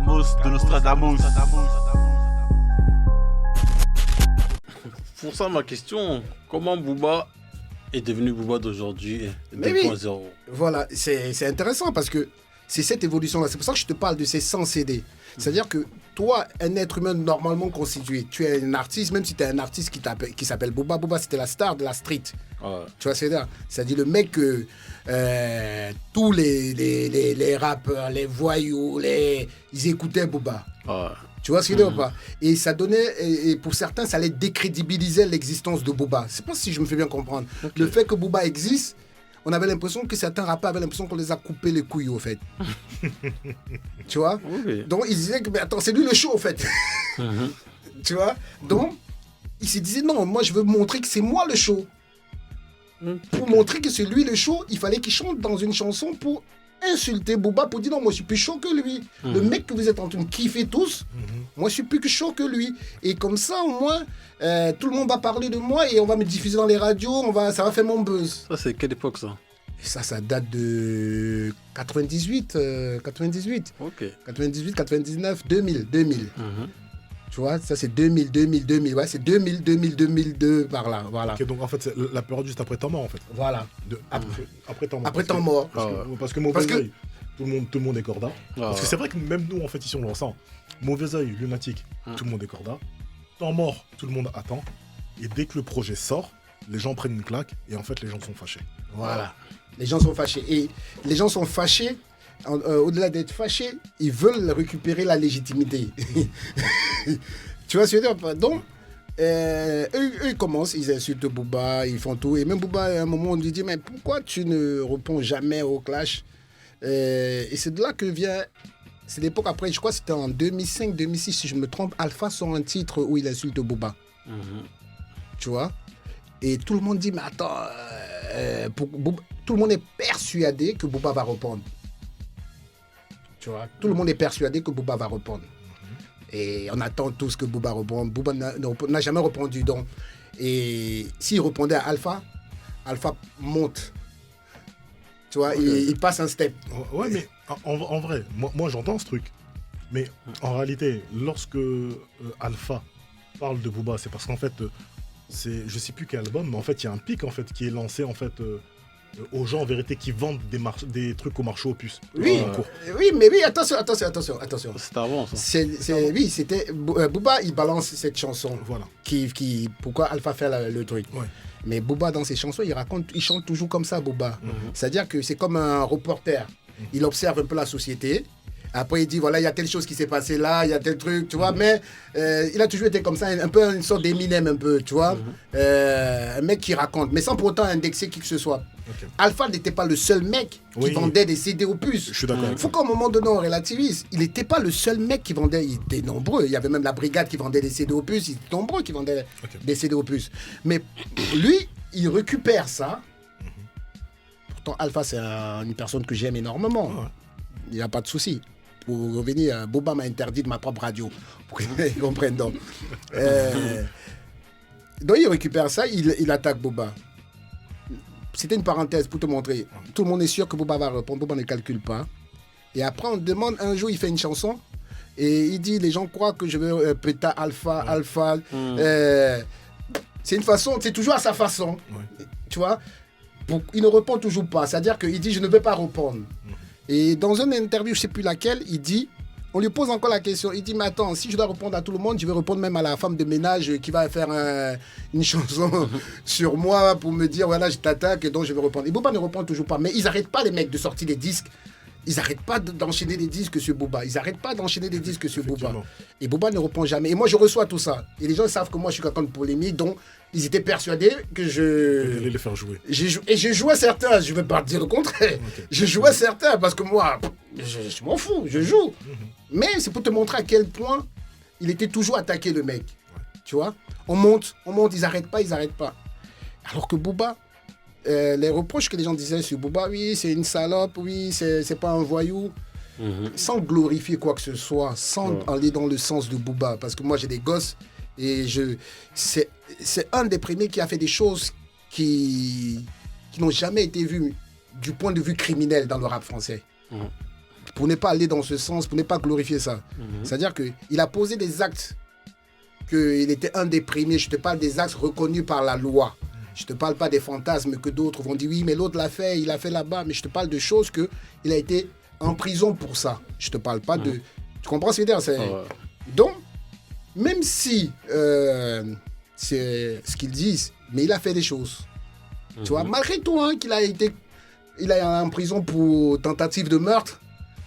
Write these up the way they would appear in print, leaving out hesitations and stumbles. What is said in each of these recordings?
de Nostradamus. Pour ça, ma question, comment Booba est devenu Booba d'aujourd'hui 2.0 ? Oui. Voilà, c'est intéressant parce que c'est cette évolution-là. C'est pour ça que je te parle de ces 100 CD. C'est-à-dire que toi, un être humain normalement constitué, tu es un artiste, même si tu es un artiste qui s'appelle Booba. Booba, c'était la star de la street. Ouais. Tu vois, c'est-à-dire le mec que tous les rappeurs, les voyous, ils écoutaient Booba. Ouais. Tu vois ce que je veux dire ou pas ? Et ça donnait, et pour certains, ça allait décrédibiliser l'existence de Booba. C'est pas si je me fais bien comprendre. Okay. Le fait que Booba existe, on avait l'impression que certains rappeurs avaient l'impression qu'on les a coupés les couilles, au fait. Tu vois ? Okay. Donc, ils disaient que, mais attends, c'est lui le show, au fait. Tu vois ? Donc, ils se disaient, non, moi, je veux montrer que c'est moi le show. Pour montrer que c'est lui le show, il fallait qu'il chante dans une chanson pour insulter Booba, pour dire non, moi je suis plus chaud que lui. Le mec que vous êtes en train de kiffer tous, moi je suis plus chaud que lui. Et comme ça, au moins, tout le monde va parler de moi et on va me diffuser dans les radios, ça va faire mon buzz. Ça, c'est quelle époque ça ? Et ça date de 98. Ok. 98, 99, 2000. Tu vois, ça c'est 2000. Ouais, c'est 2002, par là. Voilà. Ok, donc en fait, c'est la période juste après temps mort, en fait. Voilà. Après temps mort. Après temps mort. Parce que Mauvais Oeil, tout le monde est corda. Parce que c'est vrai que même nous, en fait, ici, on le ressent. Mauvais Oeil, Lunatique, tout le monde est corda. Temps mort, tout le monde attend. Et dès que le projet sort, les gens prennent une claque et en fait, les gens sont fâchés. Voilà. Les gens sont fâchés. Et les gens sont fâchés. Au-delà d'être fâchés, ils veulent récupérer la légitimité. Tu vois ce que je veux dire ? Donc, eux, ils commencent, ils insultent Booba, ils font tout. Et même Booba, à un moment, on lui dit, mais pourquoi tu ne réponds jamais au clash ? Et c'est de là que vient... C'est l'époque après, je crois que c'était en 2005, 2006, si je me trompe, Alpha sort un titre où il insulte Booba. Tu vois ? Et tout le monde dit, mais attends, tout le monde est persuadé que Booba va répondre. Tu vois, tout le monde est persuadé que Booba va répondre. Et on attend tous que Booba réponde. Booba n'a jamais répondu. Donc. Et s'il répondait à Alpha, Alpha monte. Tu vois, il passe un step. Ouais, mais en vrai, moi j'entends ce truc. Mais en réalité, lorsque Alpha parle de Booba, c'est parce qu'en fait, je sais plus quel album, mais en fait, il y a un pic en fait, qui est lancé en fait... aux gens en vérité qui vendent des trucs au marché aux puces. Oui, attention. C'est avant ça. Oui, c'était Booba, il balance cette chanson. Voilà. Pourquoi Alpha fait le truc. Ouais. Mais Booba, dans ses chansons, il chante toujours comme ça, Booba. C'est-à-dire que c'est comme un reporter. Il observe un peu la société. Après, il dit, voilà, il y a telle chose qui s'est passée là, il y a tel truc, tu vois. Mais il a toujours été comme ça, un peu une sorte d'Eminem, un peu, tu vois. Un mec qui raconte, mais sans pour autant indexer qui que ce soit. Okay. Alpha n'était pas le seul mec qui vendait des CD opus. Je suis d'accord. Il faut qu'à un moment donné, on relativise. Il n'était pas le seul mec qui vendait, il était nombreux. Il y avait même la brigade qui vendait des CD opus, il était nombreux qui vendaient des CD opus. Mais lui, il récupère ça. Pourtant, Alpha, c'est une personne que j'aime énormément. Il n'y a pas de souci. Pour revenir, Booba m'a interdit de ma propre radio. Pour qu'ils comprennent donc. Donc, il récupère ça, il attaque Booba. C'était une parenthèse pour te montrer. Tout le monde est sûr que Booba va répondre. Booba ne calcule pas. Et après, on demande, un jour, il fait une chanson. Et il dit, les gens croient que je veux péter Alpha. C'est une façon, c'est toujours à sa façon. Tu vois, il ne répond toujours pas. C'est-à-dire qu'il dit, je ne vais pas répondre. Et dans une interview, je ne sais plus laquelle, il dit, on lui pose encore la question. Il dit, mais attends, si je dois répondre à tout le monde, je vais répondre même à la femme de ménage qui va faire une chanson sur moi pour me dire, voilà, je t'attaque et donc je vais répondre. Et Booba ne répond toujours pas. Mais ils n'arrêtent pas, les mecs, de sortir des disques. Ils n'arrêtent pas d'enchaîner des disques sur Booba. Et Booba ne répond jamais. Et moi, je reçois tout ça. Et les gens savent que moi, je suis quelqu'un de polémique. Donc, ils étaient persuadés que je... allais les faire jouer. Et je jouais certains. Je ne vais pas dire le contraire. Okay. Je jouais certains parce que moi, je m'en fous. Je joue. Mais c'est pour te montrer à quel point il était toujours attaqué, le mec. Tu vois, on monte. Ils n'arrêtent pas. Alors que Booba... les reproches que les gens disaient sur Booba, oui, c'est une salope, oui, c'est pas un voyou, sans glorifier quoi que ce soit, sans aller dans le sens de Booba. Parce que moi, j'ai des gosses et c'est un des premiers qui a fait des choses qui n'ont jamais été vues du point de vue criminel dans le rap français. pour ne pas aller dans ce sens, pour ne pas glorifier ça. C'est-à-dire qu'il a posé des actes, qu'il était un des premiers. Je te parle des actes reconnus par la loi. Je ne te parle pas des fantasmes que d'autres vont dire, oui, mais l'autre l'a fait, il l'a fait là-bas. Mais je te parle de choses qu'il a été en prison pour ça. Je ne te parle pas de... Tu comprends ce que je veux dire? Donc, même si c'est ce qu'ils disent, mais il a fait des choses. Tu vois, malgré tout, hein, qu'il a été en prison pour tentative de meurtre,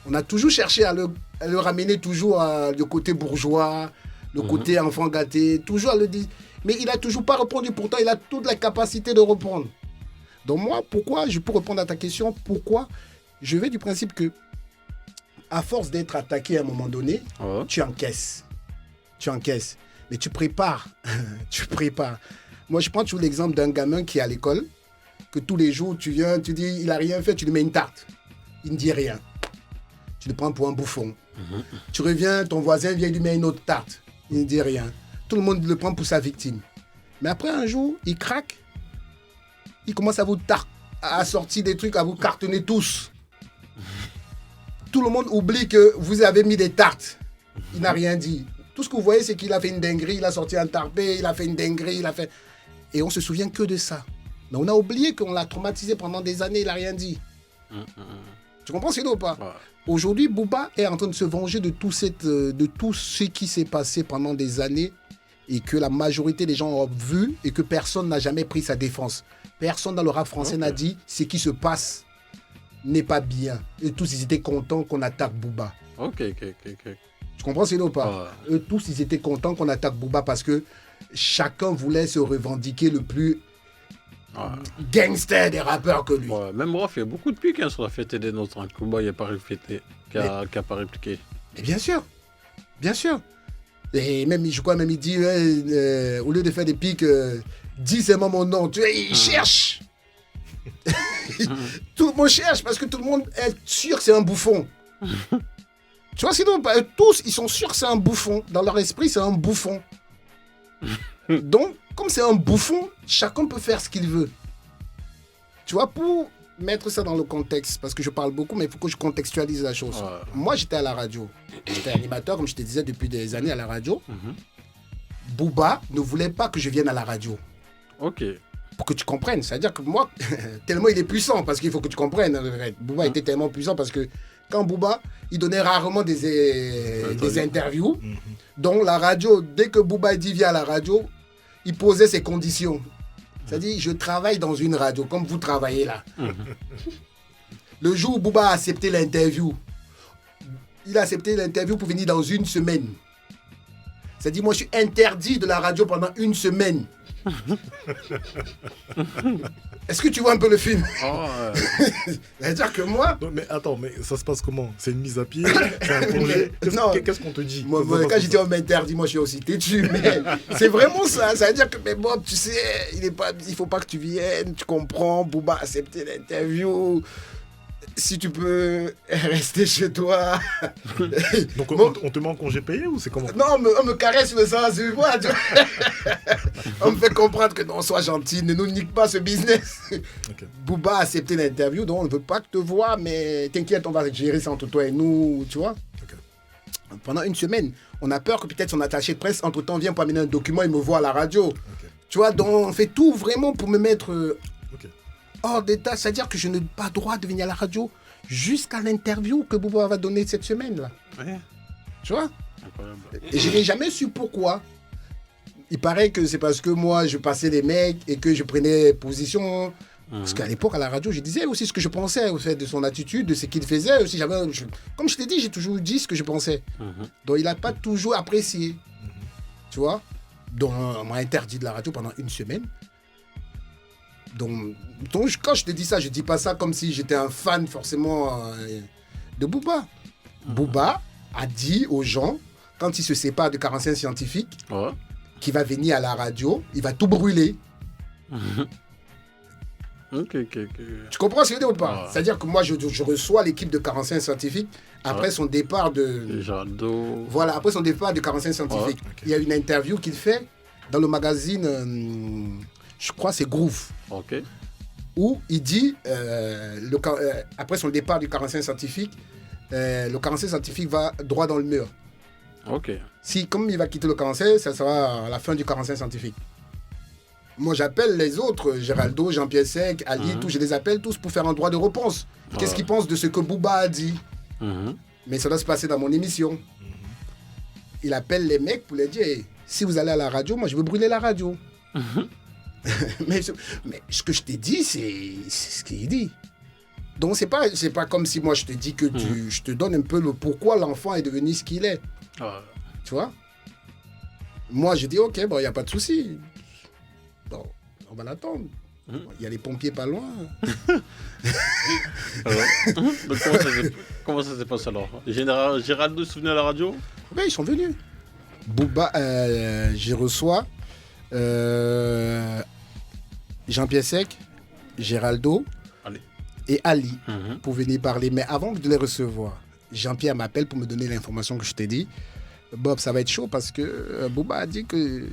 on a toujours cherché à le ramener toujours le côté bourgeois, le côté enfant gâté, toujours à le dire. Mais il n'a toujours pas répondu. Pourtant, il a toute la capacité de répondre. Donc moi, pourquoi, je peux répondre à ta question, pourquoi je vais du principe que, à force d'être attaqué à un moment donné, tu encaisses. Tu encaisses. Mais tu prépares. Tu prépares. Moi, je prends toujours l'exemple d'un gamin qui est à l'école, que tous les jours, tu viens, tu dis, il n'a rien fait, tu lui mets une tarte. Il ne dit rien. Tu le prends pour un bouffon. Tu reviens, ton voisin vient, il lui met une autre tarte. Il ne dit rien. Tout le monde le prend pour sa victime. Mais après, un jour, il craque. Il commence à sortir des trucs, à vous cartonner tous. Tout le monde oublie que vous avez mis des tartes. Il n'a rien dit. Tout ce que vous voyez, c'est qu'il a fait une dinguerie, il a sorti un tarpé, il a fait une dinguerie, il a fait... Et on se souvient que de ça. Mais on a oublié qu'on l'a traumatisé pendant des années, il n'a rien dit. Tu comprends ce ou pas? Aujourd'hui, Booba est en train de se venger de tout ce qui s'est passé pendant des années et que la majorité des gens ont vu et que personne n'a jamais pris sa défense. Personne dans le rap français n'a dit ce qui se passe n'est pas bien. Et tous, ils étaient contents qu'on attaque Booba. Ok. Tu comprends ce ou pas? Eux tous, ils étaient contents qu'on attaque Booba parce que chacun voulait se revendiquer le plus gangster des rappeurs que lui. Même Rof, il y a beaucoup de piques sur la fête des nôtres. Booba, il n'a pas répliqué. Qui a pas répliqué. Mais bien sûr. Bien sûr. Et même, je crois, même il dit, au lieu de faire des piques, dis seulement mon nom. Tu vois, il cherche. Tout le monde cherche parce que tout le monde est sûr que c'est un bouffon. Tu vois, sinon, tous, ils sont sûrs que c'est un bouffon. Dans leur esprit, c'est un bouffon. Donc, comme c'est un bouffon, chacun peut faire ce qu'il veut. Tu vois, pour mettre ça dans le contexte, parce que je parle beaucoup, mais il faut que je contextualise la chose. Moi, j'étais à la radio. J'étais animateur, comme je te disais, depuis des années à la radio. Booba ne voulait pas que je vienne à la radio. Ok. Pour que tu comprennes. C'est-à-dire que moi, tellement il est puissant, parce qu'il faut que tu comprennes. Booba était tellement puissant parce que quand Booba, il donnait rarement des interviews. Donc la radio, dès que Booba dit viens à la radio, il posait ses conditions. C'est-à-dire, je travaille dans une radio, comme vous travaillez là. Le jour où Booba a accepté l'interview, il a accepté l'interview pour venir dans une semaine. C'est-à-dire, moi, je suis interdit de la radio pendant une semaine. Est-ce que tu vois un peu le film? C'est-à-dire que moi... Non, mais attends, mais ça se passe comment? C'est une mise à pied? C'est un congé? Qu'est-ce qu'on te dit? Moi, quand je dis on m'interdit, moi je suis aussi têtu. Mais c'est vraiment ça. Ça veut dire que, mais bon, tu sais, il faut pas que tu viennes, tu comprends. Booba a accepté l'interview. Si tu peux rester chez toi. Donc on te met en congé payé ou c'est comment? Non, on me caresse le sens, tu vois. On me fait comprendre que non, sois gentil, ne nous nique pas ce business. Booba a accepté l'interview, donc on ne veut pas que te voir, mais t'inquiète, on va gérer ça entre toi et nous, tu vois. Pendant une semaine, on a peur que peut-être son attaché de presse, entre-temps, vienne pour amener un document et me voit à la radio. Tu vois, donc on fait tout vraiment pour me mettre... hors d'état, c'est-à-dire que je n'ai pas droit de venir à la radio jusqu'à l'interview que Booba va donner cette semaine-là. Tu vois? Incroyable. Et je n'ai jamais su pourquoi. Il paraît que c'est parce que moi, je passais les mecs et que je prenais position. Parce qu'à l'époque, à la radio, je disais aussi ce que je pensais au fait de son attitude, de ce qu'il faisait. Aussi, comme je t'ai dit, j'ai toujours dit ce que je pensais. Donc, il n'a pas toujours apprécié. Tu vois? Donc, on m'a interdit de la radio pendant une semaine. Donc, quand je te dis ça, je ne dis pas ça comme si j'étais un fan forcément de Booba. Booba a dit aux gens, quand il se sépare de 45 scientifiques, qu'il va venir à la radio, il va tout brûler. Tu comprends ce que je veux dire ou pas? C'est-à-dire que moi, je reçois l'équipe de 45 scientifiques après son départ de... Voilà, après son départ de 45 scientifiques. Il y a une interview qu'il fait dans le magazine... je crois que c'est Groove, où il dit, après son départ du 45 scientifique, le 45 scientifique va droit dans le mur. Ok. Si, comme il va quitter le 45, ça sera à la fin du 45 scientifique. Moi, j'appelle les autres, Géraldo, Jean-Pierre Sec, Ali, tous, je les appelle tous pour faire un droit de réponse. Qu'est-ce qu'ils pensent de ce que Booba a dit? Mais ça doit se passer dans mon émission. Il appelle les mecs pour leur dire, hey, si vous allez à la radio, moi, je veux brûler la radio. mais ce que je t'ai dit, c'est ce qu'il dit. Donc, c'est pas comme si moi, je te dis que je te donne un peu le pourquoi l'enfant est devenu ce qu'il est. Tu vois? Moi, je dis, ok, bon, il n'y a pas de souci. Bon, on va l'attendre. Il y a les pompiers pas loin. Donc, comment ça s'est passé alors? Géraldo est venu à la radio? Oui, ils sont venus. Booba, je reçois Jean-Pierre Sec, Géraldo et Ali pour venir parler. Mais avant de les recevoir, Jean-Pierre m'appelle pour me donner l'information que je t'ai dit. Bob, ça va être chaud parce que Booba a dit que...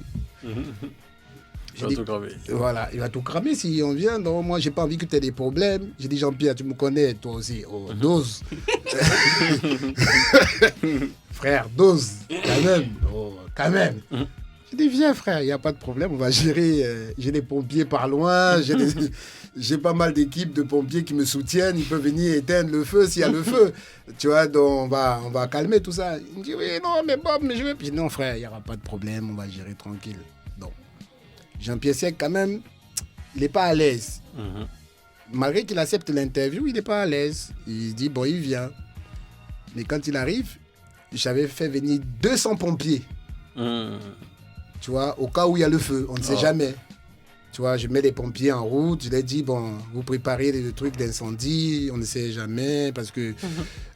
Il va tout cramer. Voilà, il va tout cramer si on vient. Donc, moi, j'ai pas envie que tu aies des problèmes. J'ai dit, Jean-Pierre, tu me connais, toi aussi. Oh, dose. Frère, dose. Quand même. Oh, quand même. J'ai dit, viens, frère, il n'y a pas de problème. On va gérer. J'ai des pompiers par loin. J'ai pas mal d'équipes de pompiers qui me soutiennent. Ils peuvent venir éteindre le feu s'il y a le feu. Tu vois, donc on va calmer tout ça. Il me dit, oui, non, mais Bob, mais je vais. J'ai dit, non, frère, il n'y aura pas de problème. On va gérer tranquille. Donc, Jean-Pierre Sec, quand même, il n'est pas à l'aise. Malgré qu'il accepte l'interview, il n'est pas à l'aise. Il dit, bon, il vient. Mais quand il arrive, j'avais fait venir 200 pompiers. Tu vois, au cas où il y a le feu, on ne sait jamais. Tu vois, je mets les pompiers en route, je leur dis, bon, vous préparez le truc d'incendie, on ne sait jamais, parce que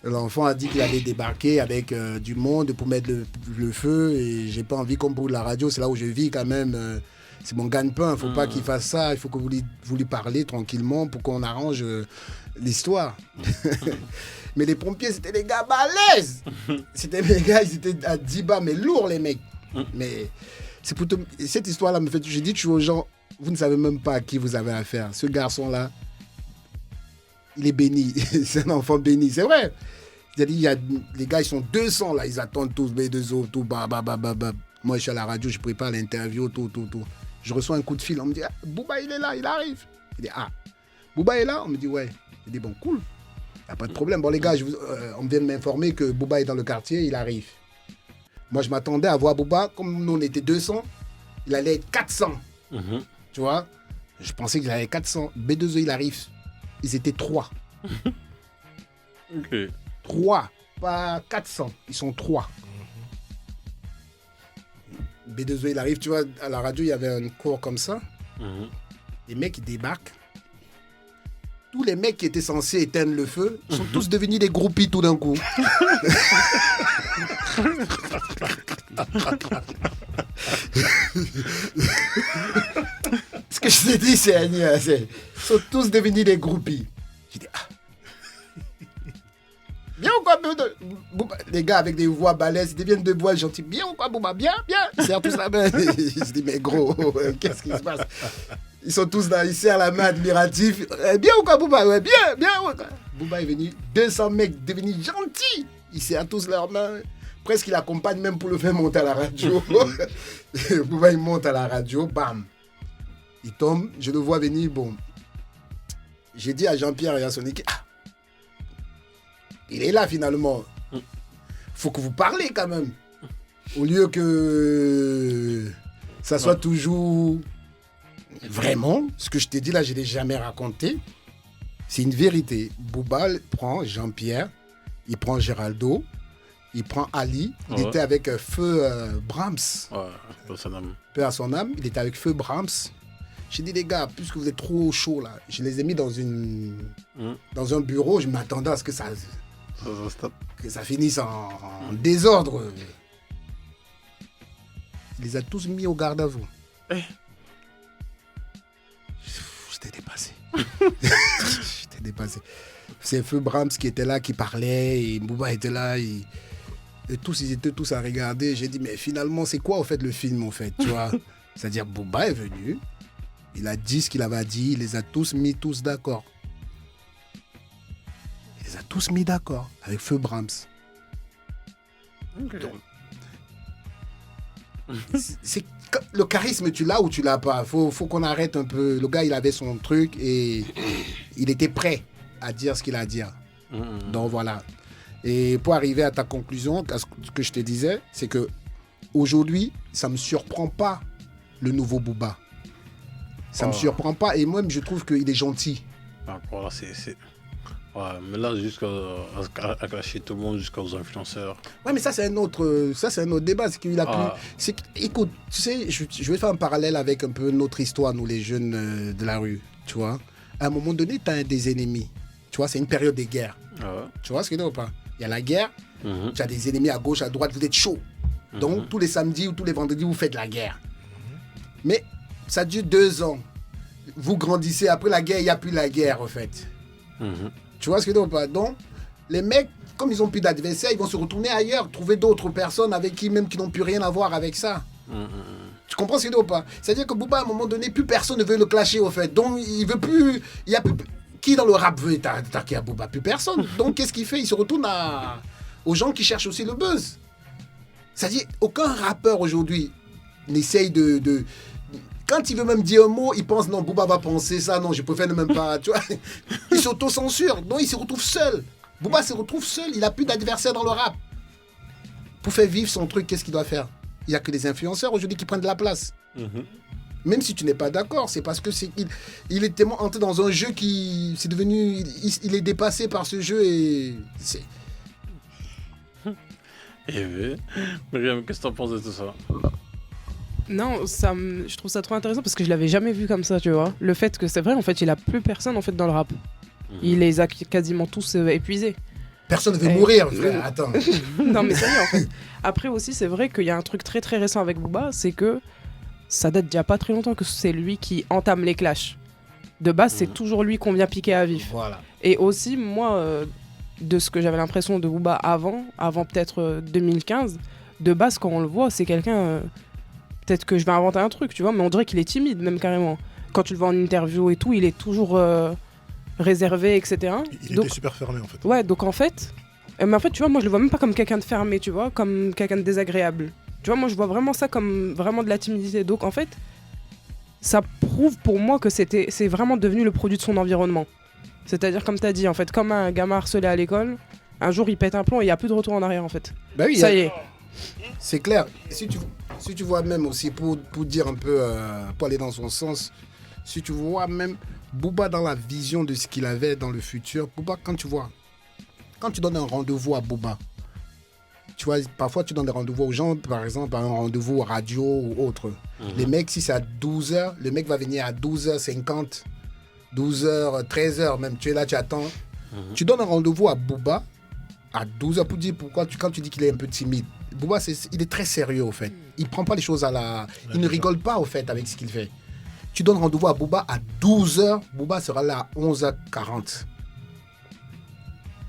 l'enfant a dit qu'il allait débarquer avec du monde pour mettre le feu, et j'ai pas envie qu'on brûle la radio, c'est là où je vis quand même. C'est mon gagne-pain, il ne faut pas qu'il fasse ça, il faut que vous lui parlez tranquillement pour qu'on arrange l'histoire. Mais les pompiers, c'était des gars balèzes. C'était des gars, ils étaient à 10 bas, mais lourds les mecs. Mais c'est pour cette histoire-là me fait... J'ai dit aux gens, vous ne savez même pas à qui vous avez affaire. Ce garçon-là, il est béni. C'est un enfant béni, c'est vrai. J'ai dit, les gars, ils sont 200 là, ils attendent tous, B2O, tout, Moi, je suis à la radio, je prépare l'interview, tout. Je reçois un coup de fil, on me dit, ah, Booba, il est là, il arrive. Je dis, ah, Booba est là? On me dit, ouais. Je dis, bon, cool, il n'y a pas de problème. Bon, les gars, on vient de m'informer que Booba est dans le quartier, il arrive. Moi, je m'attendais à voir Booba, comme nous, on était 200, il allait être 400. Tu vois? Je pensais qu'il allait être 400. B2E, il arrive. Ils étaient 3. Ok. 3, pas 400. Ils sont 3. B2E, il arrive, tu vois, à la radio, il y avait un cours comme ça. Les mecs, ils débarquent. Tous les mecs qui étaient censés éteindre le feu sont tous devenus des groupies tout d'un coup. Ce que je t'ai dit, c'est ils sont tous devenus des groupies. J'ai dit, ah. Bien ou quoi, Booba? Les gars avec des voix balèzes, ils deviennent de voix gentilles. Bien ou quoi, Booba? Bien. Ils serrent tous la main. Je dis, mais gros, qu'est-ce qui se passe? Ils sont tous là, ils serrent la main admiratif. Bien ou quoi, Booba? Ouais, bien ou quoi? Booba est venu, 200 mecs devenus gentils. Ils serrent tous leurs mains. Presque, il accompagne même pour le faire monter à la radio. Booba, il monte à la radio, bam. Il tombe, je le vois venir, bon. J'ai dit à Jean-Pierre et à son équipe, il est là finalement. Faut que vous parlez quand même. Au lieu que ça soit toujours vraiment. Ce que je t'ai dit là, je ne l'ai jamais raconté. C'est une vérité. Booba prend Jean-Pierre, il prend Géraldo, il prend Ali. Il était avec Feu Brahms. Peu à son âme. Peu à son âme. Il était avec Feu Brahms. J'ai dit, les gars, puisque vous êtes trop chauds là, je les ai mis dans un bureau. Je m'attendais à ce que ça finisse en désordre. Il les a tous mis au garde à vous. J'étais dépassé. C'est Feu Brahms qui était là, qui parlait, et Booba était là, et tous, ils étaient tous à regarder. J'ai dit, mais finalement, c'est quoi, au fait, le film, en fait, tu vois? C'est-à-dire, Booba est venu, il a dit ce qu'il avait dit, il les a tous mis, tous d'accord. Il les les a tous mis d'accord avec Feu Brahms. Ok. Donc, c'est le charisme, tu l'as ou tu l'as pas. Faut qu'on arrête un peu. Le gars, il avait son truc et il était prêt à dire ce qu'il a à dire. Donc voilà. Et pour arriver à ta conclusion, à ce que je te disais, c'est que aujourd'hui, ça me surprend pas le nouveau Booba. Ça me surprend pas et moi-même je trouve qu'il est gentil. Voilà, c'est... Ouais, mais là, jusqu'à clasher tout le monde, jusqu'aux influenceurs. Ouais, mais ça c'est un autre débat. C'est qu'il a plus. Écoute, tu sais, je vais faire un parallèle avec un peu notre histoire, nous les jeunes de la rue. Tu vois, à un moment donné, tu as des ennemis. Tu vois, c'est une période de guerre. Tu vois ce que je veux dire ou pas? Il y a la guerre. Tu as des ennemis à gauche, à droite. Vous êtes chaud. Donc tous les samedis ou tous les vendredis, vous faites la guerre. Mais ça dure 2 ans. Vous grandissez. Après la guerre, il n'y a plus la guerre en fait. Tu vois ce que je veux dire ou pas? Donc, les mecs, comme ils n'ont plus d'adversaires, ils vont se retourner ailleurs, trouver d'autres personnes avec qui, même qui n'ont plus rien à voir avec ça. Tu comprends ce que je veux dire ou pas? C'est-à-dire que Booba, à un moment donné, plus personne ne veut le clasher, au fait. Donc, il veut plus... Il y a plus... Qui dans le rap veut attaquer à Booba? Plus personne. Donc, qu'est-ce qu'il fait? Il se retourne aux gens qui cherchent aussi le buzz. C'est-à-dire, aucun rappeur aujourd'hui n'essaye de... Quand il veut même dire un mot, il pense non, Booba va penser ça, non, je préfère ne même pas, tu vois. Il s'auto-censure, donc il se retrouve seul. Booba se retrouve seul, il n'a plus d'adversaire dans le rap. Pour faire vivre son truc, qu'est-ce qu'il doit faire? Il n'y a que les influenceurs aujourd'hui qui prennent de la place. Même si tu n'es pas d'accord, c'est parce que il est tellement entré dans un jeu qui c'est devenu, il est dépassé par ce jeu et c'est... Myriam, qu'est-ce que t'en penses de tout ça? Non, je trouve ça trop intéressant parce que je l'avais jamais vu comme ça, tu vois. Le fait que c'est vrai, en fait, il a plus personne en fait dans le rap. Il les a quasiment tous épuisés. Personne ne veut mourir, frère. Attends. Non, mais sérieux, en fait. Après aussi, c'est vrai qu'il y a un truc très très récent avec Booba, c'est que ça date d'il y a pas très longtemps que c'est lui qui entame les clashs. De base, c'est toujours lui qu'on vient piquer à vif. Voilà. Et aussi, moi, de ce que j'avais l'impression de Booba avant peut-être 2015, de base, quand on le voit, c'est quelqu'un... peut-être que je vais inventer un truc, tu vois, mais on dirait qu'il est timide, même carrément. Quand tu le vois en interview et tout, il est toujours réservé, etc. Il était super fermé, en fait. Ouais, donc en fait... mais en fait, tu vois, moi, je le vois même pas comme quelqu'un de fermé, tu vois, comme quelqu'un de désagréable. Tu vois, moi, je vois vraiment ça comme vraiment de la timidité. Donc, en fait, ça prouve pour moi que c'est vraiment devenu le produit de son environnement. C'est-à-dire, comme tu as dit, en fait, comme un gamin harcelé à l'école, un jour, il pète un plomb et il n'y a plus de retour en arrière, en fait. Bah oui, ça y est. C'est clair. Si tu vois même aussi, pour dire un peu, pour aller dans son sens, si tu vois même Booba dans la vision de ce qu'il avait dans le futur, Booba, quand tu donnes un rendez-vous à Booba, tu vois, parfois tu donnes des rendez-vous aux gens, par exemple, un rendez-vous radio ou autre. Les mecs, si c'est à 12h, le mec va venir à 12h50, 12h, 13h même, tu es là, tu attends. Tu donnes un rendez-vous à Booba à 12h pour dire pourquoi, quand tu dis qu'il est un peu timide. Booba, il est très sérieux, au fait. Il prend pas les choses il ne rigole pas, au fait, avec ce qu'il fait. Tu donnes rendez-vous à Booba à 12h, Booba sera là à 11h40.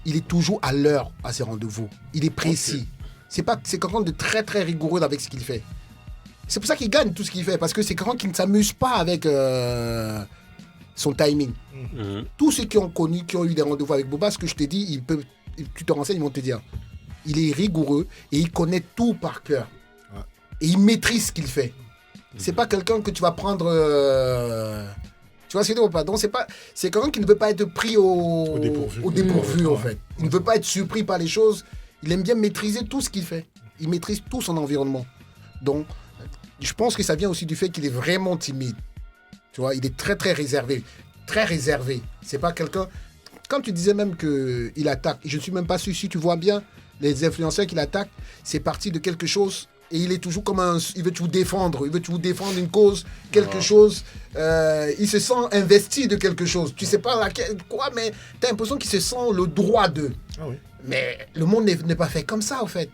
Il est toujours à l'heure à ses rendez-vous. Il est précis. C'est quelqu'un de très, très rigoureux avec ce qu'il fait. C'est pour ça qu'il gagne tout ce qu'il fait, parce que c'est quelqu'un qui ne s'amuse pas avec son timing. Tous ceux qui ont connu, qui ont eu des rendez-vous avec Booba, ce que je t'ai dit, tu te renseignes, ils vont te dire. Il est rigoureux et il connaît tout par cœur. Ouais. Et il maîtrise ce qu'il fait. C'est pas quelqu'un que tu vas prendre... tu vois ce que je veux dire ou pas? Donc c'est quelqu'un qui ne veut pas être pris au dépourvu, en fait. Il ne veut pas être surpris par les choses. Il aime bien maîtriser tout ce qu'il fait. Il maîtrise tout son environnement. Donc, je pense que ça vient aussi du fait qu'il est vraiment timide. Tu vois, il est très, très réservé. Très réservé. C'est pas quelqu'un... Quand tu disais même qu'il attaque, je ne suis même pas sûr, si tu vois bien, les influenceurs qu'il attaque, c'est parti de quelque chose et il est toujours comme il veut toujours défendre une cause, quelque chose, il se sent investi de quelque chose. Tu sais pas laquelle, quoi, mais tu as l'impression qu'il se sent le droit de. Ah oui. Mais le monde n'est pas fait comme ça, en fait.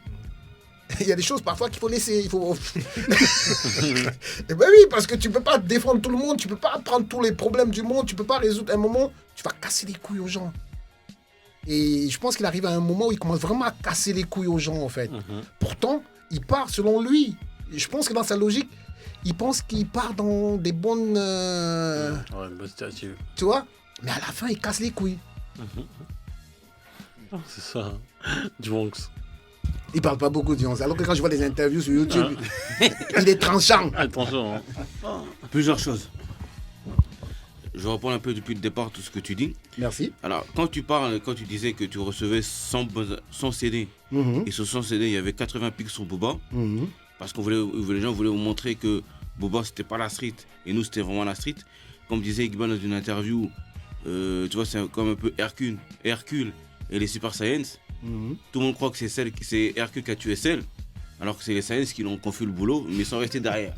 Il y a des choses parfois qu'il faut laisser. Et ben oui, parce que tu peux pas défendre tout le monde, tu peux pas prendre tous les problèmes du monde, tu peux pas résoudre un moment, tu vas casser les couilles aux gens. Et je pense qu'il arrive à un moment où il commence vraiment à casser les couilles aux gens, en fait. Pourtant, il part selon lui. Et je pense que dans sa logique, il pense qu'il part dans des bonnes... bonne statue. Tu vois? Mais à la fin, il casse les couilles. C'est ça. Djonks. Il parle pas beaucoup de alors que quand je vois des interviews sur YouTube, il est tranchant. Attention. Plusieurs choses. Je reprends un peu depuis le départ tout ce que tu dis. Merci. Alors, quand tu disais que tu recevais 100 CD, et sur 100 CD, il y avait 80 pics sur Booba, parce que les gens voulaient vous montrer que Booba, c'était pas la street, et nous, c'était vraiment la street. Comme disait Iqbal dans une interview, tu vois, c'est comme un peu Hercule et les Super Saiyans. Tout le monde croit que c'est Hercule qui a tué Cell, alors que c'est les Saiyans qui ont fait le boulot, mais ils sont restés derrière.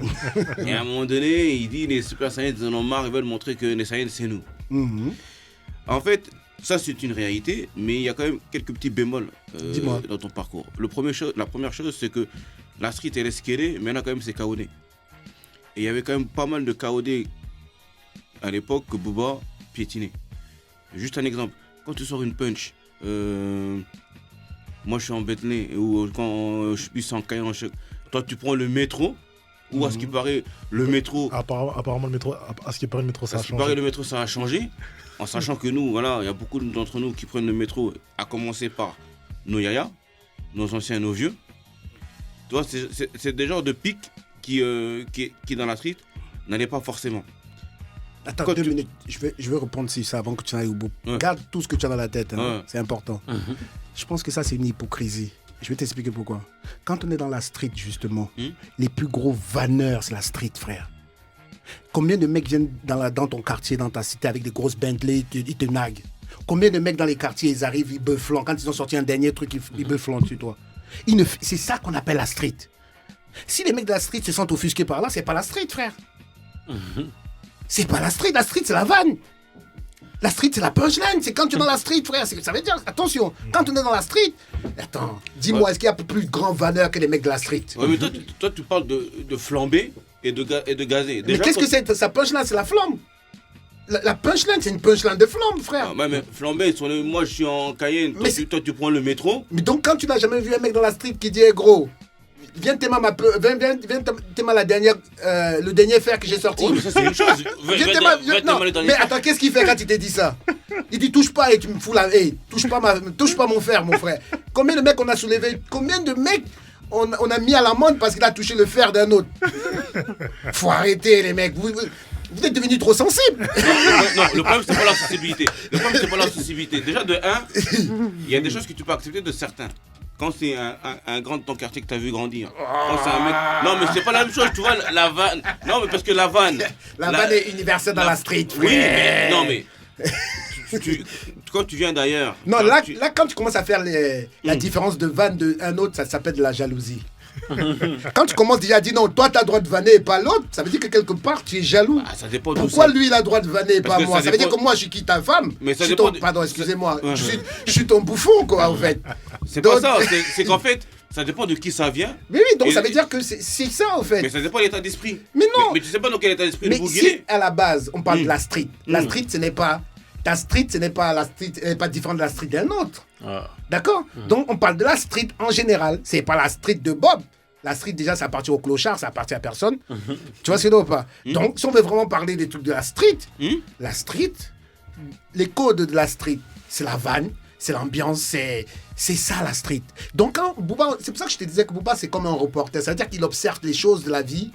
Et à un moment donné, il dit les Super Saiyans en ont marre, ils veulent montrer que les Saiyans, c'est nous. En fait, ça c'est une réalité, mais il y a quand même quelques petits bémols dans ton parcours. La première chose, c'est que la street elle est ce qu'elle est, mais là quand même c'est KOD. Et il y avait quand même pas mal de KOD à l'époque que Booba piétinait. Juste un exemple, quand tu sors une punch, moi je suis en Bentley, ou quand je suis en Cayenne, toi tu prends le métro, ou à ce qui paraît le métro... Apparemment le métro, à ce qui paraît le métro ça a changé. Le métro ça a changé, en sachant que nous, voilà, il y a beaucoup d'entre nous qui prennent le métro, à commencer par nos yayas, nos anciens, nos vieux. Tu vois, c'est des genres de pics qui dans la street n'allaient pas forcément. Attends, 2 minutes, je vais répondre sur ça avant que tu n'ailles au bout. Ouais. Garde tout ce que tu as dans la tête, hein. Ouais. C'est important. Je pense que ça, c'est une hypocrisie. Je vais t'expliquer pourquoi. Quand on est dans la street, justement, les plus gros vanneurs, c'est la street, frère. Combien de mecs viennent dans ton quartier, dans ta cité, avec des grosses Bentley, ils te naguent. Combien de mecs dans les quartiers, ils arrivent, ils bufflent. Quand ils ont sorti un dernier truc, ils bufflent sur toi. C'est ça qu'on appelle la street. Si les mecs de la street se sentent offusqués par là, c'est pas la street, frère. C'est pas la street, c'est la vanne. La street, c'est la punchline. C'est quand tu es dans la street, frère. Ça veut dire, attention, quand on est dans la street, attends, dis-moi, est-ce qu'il y a plus grand vanneur que les mecs de la street? Ouais, mais toi, tu parles de flamber et de gazer. Mais qu'est-ce que c'est? Sa punchline, c'est la flamme. La punchline, c'est une punchline de flamme, frère. Ah, mais flamber, moi je suis en Cayenne, toi tu prends le métro. Mais donc, quand tu n'as jamais vu un mec dans la street qui dit, hey, gros, viens t'aimer le dernier fer que j'ai sorti. Oh, mais ça c'est une chose. Mais attends, qu'est-ce qu'il fait quand il te dit ça? Il dit touche pas et tu me fous la... Hey, touche pas mon fer, mon frère. Combien de mecs on a soulevé? Combien de mecs on a mis à l'amende parce qu'il a touché le fer d'un autre? Faut arrêter les mecs. Vous êtes devenus trop sensibles. Non, le problème c'est pas la sensibilité. Déjà de 1, il y a des choses que tu peux accepter de certains. Quand c'est un grand de ton quartier que tu as vu grandir. Quand c'est un mec... Non, mais c'est pas la même chose, tu vois, la vanne. Non, mais parce que la vanne... La vanne est universelle dans la street, frère. Oui, mais... Non, mais... quand tu viens d'ailleurs... Non, là, quand tu commences à faire la différence de vanne d'un autre, ça s'appelle de la jalousie. Quand tu commences déjà à dire non, toi tu as le droit de vanner et pas l'autre, ça veut dire que quelque part tu es jaloux. Ah, ça dépend. Pourquoi lui il a le droit de vanner et pas moi? Ça veut dire que moi je suis qui, ta femme? Mais ça dépend. Pardon, excusez-moi. Je suis ton bouffon, quoi, en fait. C'est pas ça, c'est qu'en fait, ça dépend de qui ça vient. Mais oui, donc ça veut dire que c'est ça, en fait. Mais ça dépend de l'état d'esprit. Mais non. Mais tu sais pas dans quel état d'esprit mais vous si à la base on parle de la street, la street ce n'est pas. Ta street, ce n'est pas la street, elle n'est pas différente de la street d'un autre. D'accord? Donc on parle de la street en général. C'est pas la street de Bob. La street, déjà, ça appartient au clochard, ça appartient à personne. Tu vois ce que je veux dire ou pas? Donc, si on veut vraiment parler des trucs de la street, les codes de la street, c'est la vanne, c'est l'ambiance, c'est ça la street. Donc, quand Booba, c'est pour ça que je te disais que Booba, c'est comme un reporter. C'est-à-dire qu'il observe les choses de la vie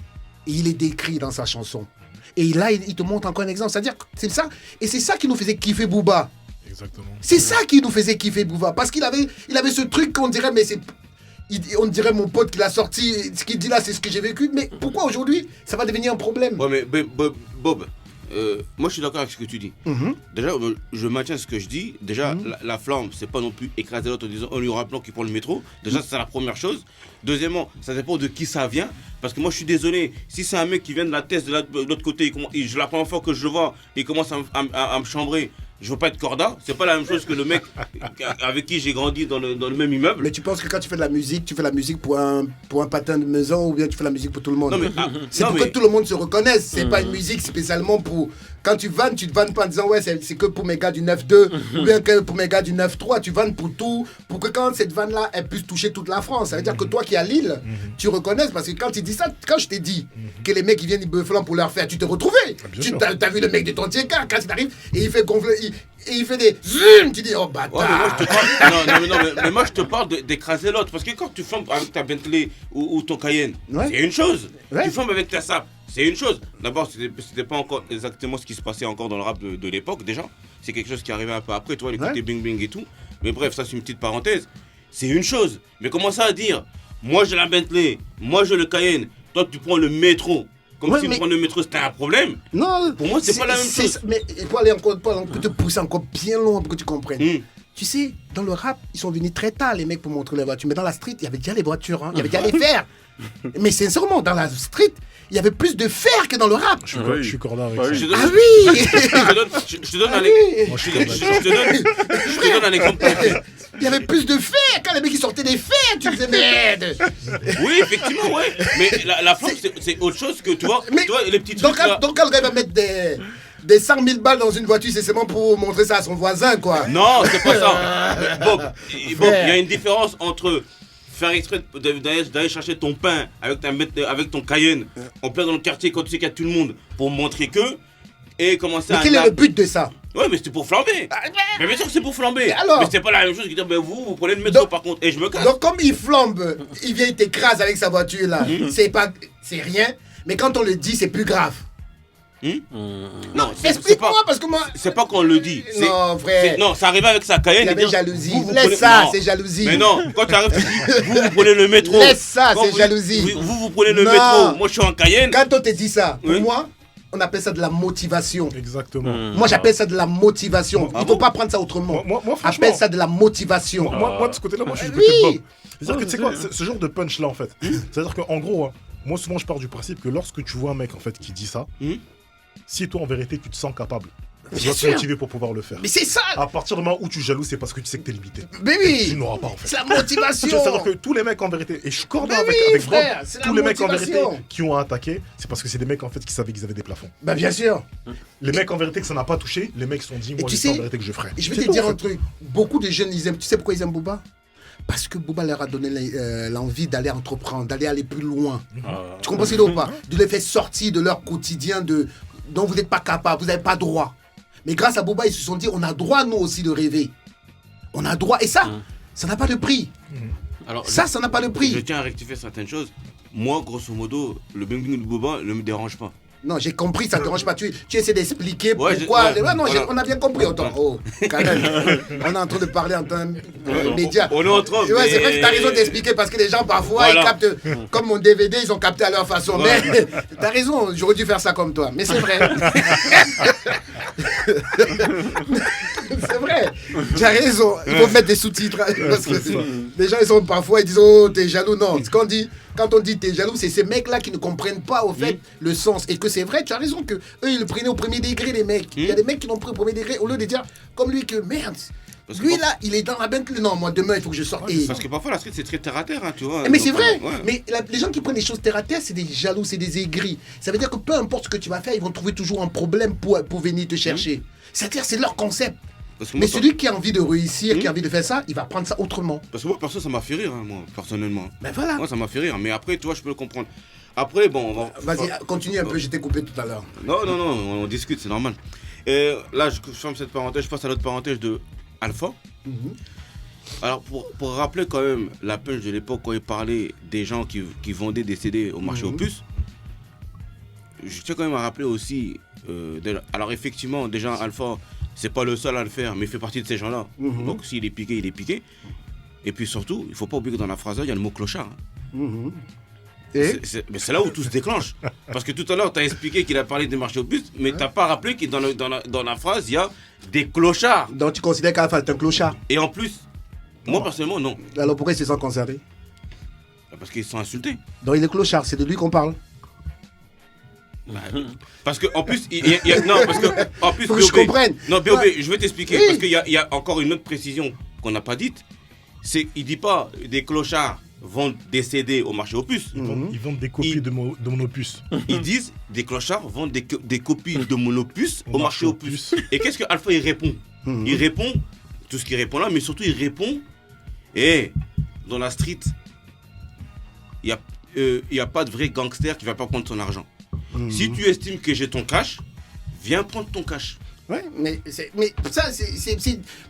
et il les décrit dans sa chanson. Et là, il te montre encore un exemple. C'est-à-dire que c'est ça. Et c'est ça qui nous faisait kiffer Booba. Exactement. C'est ça qui nous faisait kiffer Booba. Parce qu'il avait ce truc qu'on dirait, mais c'est... On dirait mon pote qui l'a sorti, ce qu'il dit là, c'est ce que j'ai vécu. Mais pourquoi aujourd'hui, ça va devenir un problème? Ouais, mais Bob, moi je suis d'accord avec ce que tu dis. Déjà, je maintiens ce que je dis. Déjà, la flamme, c'est pas non plus écraser l'autre en lui rappelant qu'il prend le métro. Déjà, c'est la première chose. Deuxièmement, ça dépend de qui ça vient. Parce que moi, je suis désolé. Si c'est un mec qui vient de la thèse de l'autre côté, la première fois que je le vois, il commence à me chambrer. Je veux pas être corda, c'est pas la même chose que le mec avec qui j'ai grandi dans le même immeuble. Mais tu penses que quand tu fais de la musique, tu fais la musique pour un patin de maison ou bien tu fais la musique pour tout le monde? Non, mais, c'est pour que tout le monde se reconnaisse. C'est pas une musique spécialement pour... Quand tu te vannes pas en disant ouais, c'est que pour mes gars du 9-2 ou bien que pour mes gars du 9-3, tu vannes pour tout, pour que quand cette vanne-là, elle puisse toucher toute la France. Ça veut dire que toi qui es à Lille, tu reconnaisses parce que quand tu dis ça, quand je t'ai dit que les mecs ils viennent beufflant pour leur faire, tu te retrouvais. Tu as vu le mec de ton tiers quand il arrive et il fait gonfler, et il fait des zoom, tu dis oh bâtard. Ouais, mais moi, je te parle, mais moi je te parle d'écraser l'autre. Parce que quand tu flambes avec ta Bentley ou ton Cayenne, c'est une chose. Ouais. Tu flambes avec ta Saab, c'est une chose. D'abord, c'était pas encore exactement ce qui se passait encore dans le rap de l'époque déjà. C'est quelque chose qui arrivait un peu après, tu vois, les côtés bling bling et tout. Mais bref, ça c'est une petite parenthèse. C'est une chose. Mais commencer à dire, moi j'ai la Bentley, moi j'ai le Cayenne, toi tu prends le métro. Comme si prendre le métro c'était un problème. Non, pour moi c'est pas la même chose. Mais pour aller encore, te pousser encore bien loin pour que tu comprennes. Tu sais, dans le rap, ils sont venus très tard les mecs pour montrer les voitures. Mais dans la street, il y avait déjà les voitures, hein. Il y avait déjà les fers. Mais sincèrement, dans la street, il y il y avait plus de fer que dans le rap. Je suis corda avec ça. Ah oui. Je te donne un exemple. Il y avait plus de fer quand les mecs ils sortaient des fers, tu disais merde. Oui, effectivement, ouais. Mais la flamme, c'est autre chose que, tu vois, les petits trucs là. Donc quand le gars va mettre des 100 000 balles dans une voiture, c'est seulement pour montrer ça à son voisin, quoi. Non, c'est pas ça. Bob, il y a une différence entre faire exprès d'aller chercher ton pain avec ton Cayenne en plein dans le quartier quand tu sais qu'il y a tout le monde pour montrer que, et commencer Mais quel est le but de ça? Ouais, mais c'était pour flamber. Mais bien sûr que c'est pour flamber. Mais c'est pas la même chose que dire, ben vous prenez le métro par contre, et je me casse. Donc comme il flambe, il vient, il t'écrase avec sa voiture là. C'est rien, mais quand on le dit, c'est plus grave. Non, explique-moi parce que moi. C'est pas qu'on le dit. Non, frère. Non, ça arrive avec sa Cayenne. Il y avait jalousie. Laisse ça, c'est jalousie. Mais non, quand tu arrives, tu dis, vous prenez le métro. Laisse ça, c'est jalousie. Vous prenez le métro. Moi, je suis en Cayenne. Quand on te dit ça, pour moi, on appelle ça de la motivation. Exactement. Moi, j'appelle ça de la motivation. Il ne faut pas prendre ça autrement. Moi, appelle ça de la motivation. Moi, de ce côté-là, moi, je suis du côté de Bob. C'est-à-dire que, tu sais quoi, ce genre de punch-là, en fait, c'est-à-dire qu'en gros, hein, moi, souvent, je pars du principe que lorsque tu vois un mec, en fait, qui dit ça, si toi, en vérité, tu te sens capable, tu dois te motiver pour pouvoir le faire. Mais c'est ça. À partir du moment où tu jalouses, c'est parce que tu sais que t'es limité. Mais oui. Tu n'auras pas, en fait. C'est la motivation. C'est-à-dire que tous les mecs, en vérité, et je corde avec frère, Bob, tous les mecs, en vérité, qui ont attaqué, c'est parce que c'est des mecs, en fait, qui savaient qu'ils avaient des plafonds. Bah, bien sûr. Les mecs, en vérité, que ça n'a pas touché, les mecs se sont dit, moi, je sais en vérité que je ferai. Je vais te dire un truc. Beaucoup de jeunes, ils aiment. Tu sais pourquoi ils aiment Booba? Parce que Booba leur a donné l'envie d'aller entreprendre, d'aller aller plus loin. Tu comprends ce ou pas? De les faire sortir de leur quotidien dont vous n'êtes pas capable, vous n'avez pas droit. Mais grâce à Booba, ils se sont dit, on a droit, nous aussi, de rêver. On a droit. Et ça, ça n'a pas de prix. Alors, ça n'a pas de prix. Je tiens à rectifier certaines choses. Moi, grosso modo, le bing bing de Booba ne me dérange pas. Non, j'ai compris, ça ne te dérange pas. Tu essaies d'expliquer pourquoi. Non, on a bien compris. Attends, quand même. On est en train de parler en tant que média. On est en train de. Ouais, c'est vrai que tu as raison d'expliquer parce que les gens, parfois, ils captent. Comme mon DVD, ils ont capté à leur façon. Mais tu as raison, j'aurais dû faire ça comme toi. Mais c'est vrai. C'est vrai. Tu as raison. Il faut mettre des sous-titres. Parce que les gens, ils sont parfois, ils disent, oh, t'es jaloux. Non, quand on dit t'es jaloux, c'est ces mecs-là qui ne comprennent pas, au fait, le sens. Et que c'est vrai, tu as raison que eux ils le prenaient au premier degré, les mecs. Il y a des mecs qui l'ont pris au premier degré au lieu de dire, comme lui, que merde. Lui là, il est dans la Bentley. Non, moi demain, il faut que je sorte. Parce que parfois la street, c'est très terre à terre, hein, tu vois. Mais c'est vrai. Mais les gens qui prennent les choses terre à terre, c'est des jaloux, c'est des aigris. Ça veut dire que peu importe ce que tu vas faire, ils vont trouver toujours un problème pour venir te chercher. C'est-à-dire, c'est leur concept. Mais celui qui a envie de réussir, qui a envie de faire ça, il va prendre ça autrement. Parce que moi, perso, ça m'a fait rire, hein, moi, personnellement. Ben voilà. Moi, ça m'a fait rire. Mais après, tu vois, je peux le comprendre. Après, bon, on va. Vas-y, continue un peu, je t'ai coupé tout à l'heure. Non, on discute, c'est normal. Et là, je ferme cette parenthèse, je passe à l'autre parenthèse de Alpha. Alors, pour rappeler quand même la punch de l'époque, quand il parlait des gens qui vendaient des CD au marché aux puces, je tiens quand même à rappeler aussi. Alors, effectivement, déjà, Alpha, c'est pas le seul à le faire, mais il fait partie de ces gens-là. Donc, s'il est piqué, il est piqué. Et puis surtout, il faut pas oublier que dans la phrase, il y a le mot clochard. Mais c'est là où tout se déclenche. Parce que tout à l'heure, tu as expliqué qu'il a parlé des marchés aux puces, mais tu n'as pas rappelé que dans la phrase, il y a des clochards. Donc tu considères qu'Alpha est un clochard? Et en plus, moi personnellement, non. Alors pourquoi ils se sentent concernés? Parce qu'ils sont insultés. Donc il est clochard, c'est de lui qu'on parle. Parce que en plus, non, parce que en plus, faut que je comprenne. Non, BOB, je vais t'expliquer. Parce qu'il y a encore une autre précision qu'on n'a pas dite. C'est il dit pas des clochards vendent des CD au marché aux puces. Ils vendent des copies de mon opus. Ils disent des clochards vendent des copies de mon opus au marché aux puces. Et qu'est-ce que Alpha il répond? Il répond tout ce qu'il répond là, mais surtout il répond dans la street, il y a pas de vrai gangster qui va pas prendre ton argent. Si tu estimes que j'ai ton cash, viens prendre ton cash. Ouais, mais ça,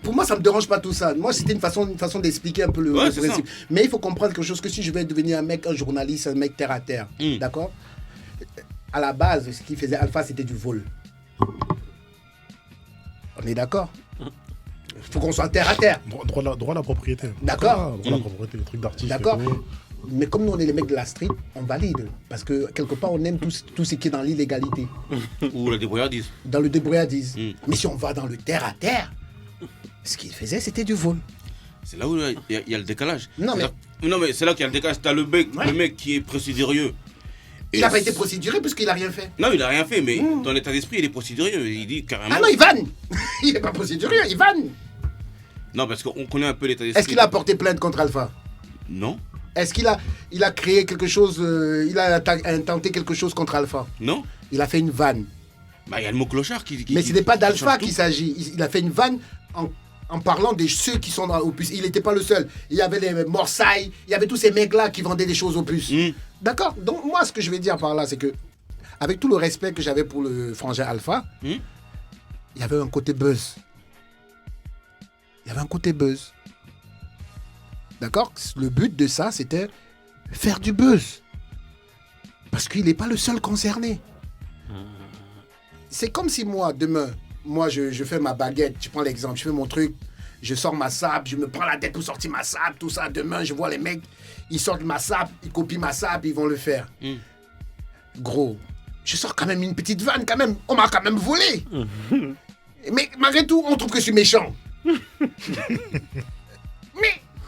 pour moi, ça me dérange pas tout ça. Moi, c'était une façon d'expliquer un peu le principe. Mais il faut comprendre quelque chose, que si je vais devenir un journaliste, un mec terre à terre, d'accord? À la base, ce qu'il faisait Alpha, c'était du vol. On est d'accord? Il faut qu'on soit terre à terre. Droit à la propriété. D'accord. Droit à la propriété, les trucs d'artistes. D'accord. Mais comme nous, on est les mecs de la street, on valide. Parce que quelque part, on aime tout ce qui est dans l'illégalité. Ou la débrouillardise. Dans le débrouillardise. Mais si on va dans le terre à terre, ce qu'il faisait, c'était du vol. C'est là où il y a le décalage. Non, mais c'est là qu'il y a le décalage. T'as le mec qui est procédurieux. Il n'a pas été procéduré puisqu'il n'a rien fait. Non, il n'a rien fait, mais dans l'état d'esprit, il est procédurieux. Il dit carrément. Ah non, il vanne. Il n'est pas procédurieux, il vanne. Non, parce qu'on connaît un peu l'état d'esprit. Est-ce qu'il a porté plainte contre Alpha? Non. Est-ce qu'il a créé quelque chose, il a intenté quelque chose contre Alpha? Non. Il a fait une vanne. Bah, il y a le mot clochard qui. Mais ce n'est pas d'Alpha qu'il s'agit. Il a fait une vanne en parlant de ceux qui sont au puce. Il n'était pas le seul. Il y avait les Morsailles, il y avait tous ces mecs-là qui vendaient des choses au puce. D'accord? Donc, moi, ce que je vais dire par là, c'est que, avec tout le respect que j'avais pour le frangin Alpha, il y avait un côté buzz. Il y avait un côté buzz. D'accord? Le but de ça, c'était faire du buzz. Parce qu'il n'est pas le seul concerné. C'est comme si moi, demain, je fais ma baguette, je prends l'exemple, je fais mon truc, je sors ma sape, je me prends la tête pour sortir ma sape, tout ça. Demain, je vois les mecs, ils sortent ma sape, ils copient ma sape, ils vont le faire. Gros, je sors quand même une petite vanne, quand même. On m'a quand même volé. Mais malgré tout, on trouve que je suis méchant. Mais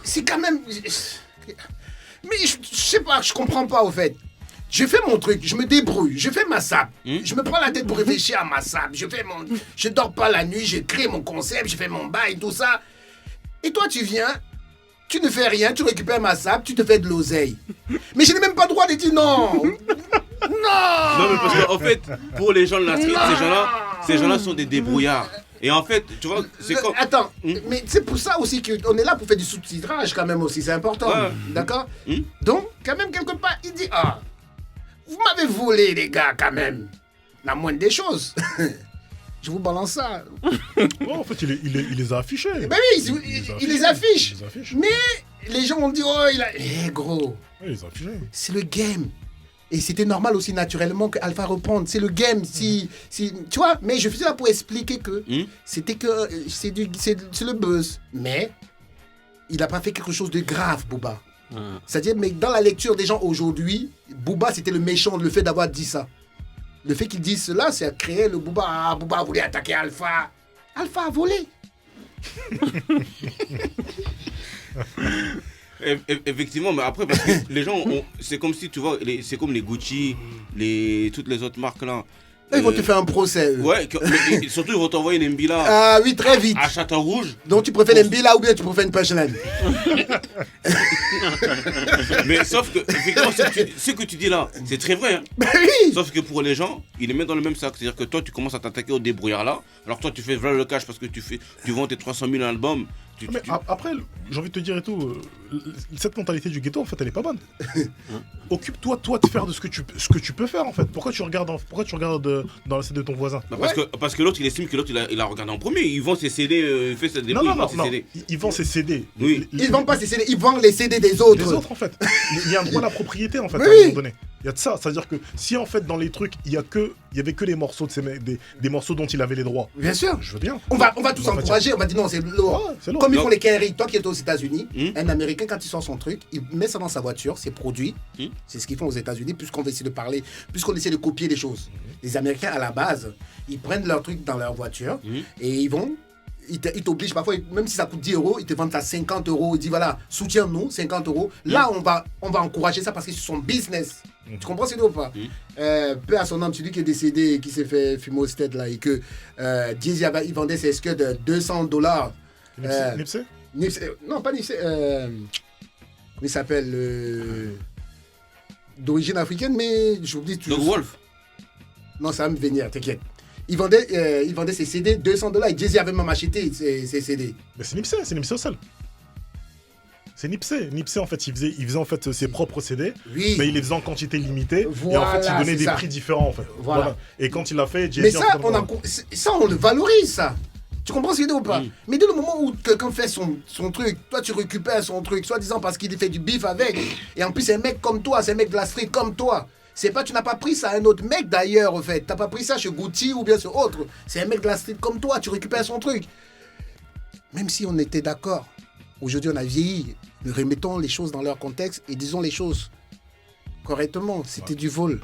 c'est quand même... Mais je sais pas, je comprends pas, au fait. Je fais mon truc, je me débrouille, je fais ma sape. Je me prends la tête pour réfléchir à ma sape. Je dors pas la nuit, je crée mon concept, je fais mon bail, tout ça. Et toi, tu viens, tu ne fais rien, tu récupères ma sape, tu te fais de l'oseille. Mais je n'ai même pas le droit de dire non. Non. Non, mais parce qu'en fait, pour les gens de la street, ces gens-là sont des débrouillards. Et en fait, tu vois, c'est comme... Attends, mais c'est pour ça aussi qu'on est là pour faire du sous-titrage quand même aussi, c'est important. Ouais. D'accord. Donc, quand même, quelque part, il dit, vous m'avez volé, les gars, quand même. La moindre des choses. Je vous balance ça. Oh, en fait, il les a affichés. Ben oui, il les affiche. Mais les gens ont dit, il a... gros. Oui, il les a affichés. C'est le game. Et c'était normal aussi, naturellement, que Alpha reprenne. C'est le game. Tu vois, mais je faisais là pour expliquer que c'était que c'est le buzz. Mais il n'a pas fait quelque chose de grave, Booba. C'est-à-dire, mais dans la lecture des gens aujourd'hui, Booba, c'était le méchant, le fait d'avoir dit ça. Le fait qu'il dise cela, c'est à créer le Booba. Ah, Booba voulait attaquer Alpha. Alpha a volé. Effectivement, mais après, parce que les gens, c'est comme si, tu vois, c'est comme les Gucci, toutes les autres marques là. Ils vont te faire un procès. Ouais, mais surtout ils vont t'envoyer une Mbila. Ah oui, très vite. À Château-Rouge. Donc tu préfères l'Mbila ou bien tu préfères une punchline? Mais sauf que, effectivement, ce que tu dis là, c'est très vrai. Hein. Ben oui. Sauf que pour les gens, ils les mettent dans le même sac. C'est-à-dire que toi, tu commences à t'attaquer au débrouillard là. Alors toi, tu fais voilà le cash parce que tu vends tes 300 000 albums. Après, j'ai envie de te dire et tout, cette mentalité du ghetto, en fait, elle est pas bonne. Occupe-toi, toi, de faire de ce que tu peux faire, en fait. Pourquoi tu regardes dans la scène de ton voisin? Parce que l'autre, il estime que l'autre, il a regardé en premier. Il vend ses CD, il fait ses débrouilles, non, il vend ses CD. Oui. Ils vendent pas ses CD, ils vendent les CD des autres. Les autres, en fait. Il y a un droit à la propriété, en fait, oui. à un moment donné. Il y a de ça, c'est-à-dire que si, en fait, dans les trucs, il y avait que les morceaux de ces mecs, des morceaux dont il avait les droits. Bien sûr. Je veux bien. On va tous encourager, on va dire non, c'est lourd. Ouais, c'est lourd. Comme ils font les Kenry, toi qui es aux États-Unis, un Américain, quand il sort son truc, il met ça dans sa voiture, c'est produit. C'est ce qu'ils font aux États-Unis, puisqu'on va essayer de parler, puisqu'on essaie de copier les choses. Les Américains, à la base, ils prennent leur truc dans leur voiture et ils vont. Ils t'obligent parfois, même si ça coûte 10 €, ils te vendent à 50 €. Ils disent voilà, soutiens-nous, 50 €. Là, on va encourager ça parce que c'est son business. Tu comprends ce que je veux dire ou pas? Peu à son âme, celui qui est décédé, qui s'est fait fumer au stade là, et que Jay-Z il vendait ses SQ de $200. Nipsey? Non, pas Nipsey. Comment il s'appelle d'origine africaine, mais j'oublie toujours. Donc Wolf? Non, ça va me venir, t'inquiète. Il vendait ses CD $200 et Jay-Z avait même acheté ses CD. Mais c'est Nipsey au seul. C'est Nipsey. Nipsey, en fait, il faisait en fait ses propres CD, Oui. mais il les faisait en quantité limitée. Voilà, et en fait, il donnait c'est des ça. prix différents, en fait. Voilà. Et quand il l'a fait, Mais Jay-Z, ça, en fait, ça, on le valorise, ça. Tu comprends ce que je veux dire ou pas? Mais dès le moment où quelqu'un fait son truc, toi tu récupères son truc, soi-disant parce qu'il fait du bif avec, et en plus c'est un mec comme toi, c'est un mec de la street comme toi. C'est pas, tu n'as pas pris ça à un autre mec d'ailleurs, en fait. T'as pas pris ça chez Gucci ou bien sur autre. C'est un mec de la street comme toi, tu récupères son truc. Même si on était d'accord, aujourd'hui on a vieilli, remettons les choses dans leur contexte et disons les choses correctement. C'était du vol.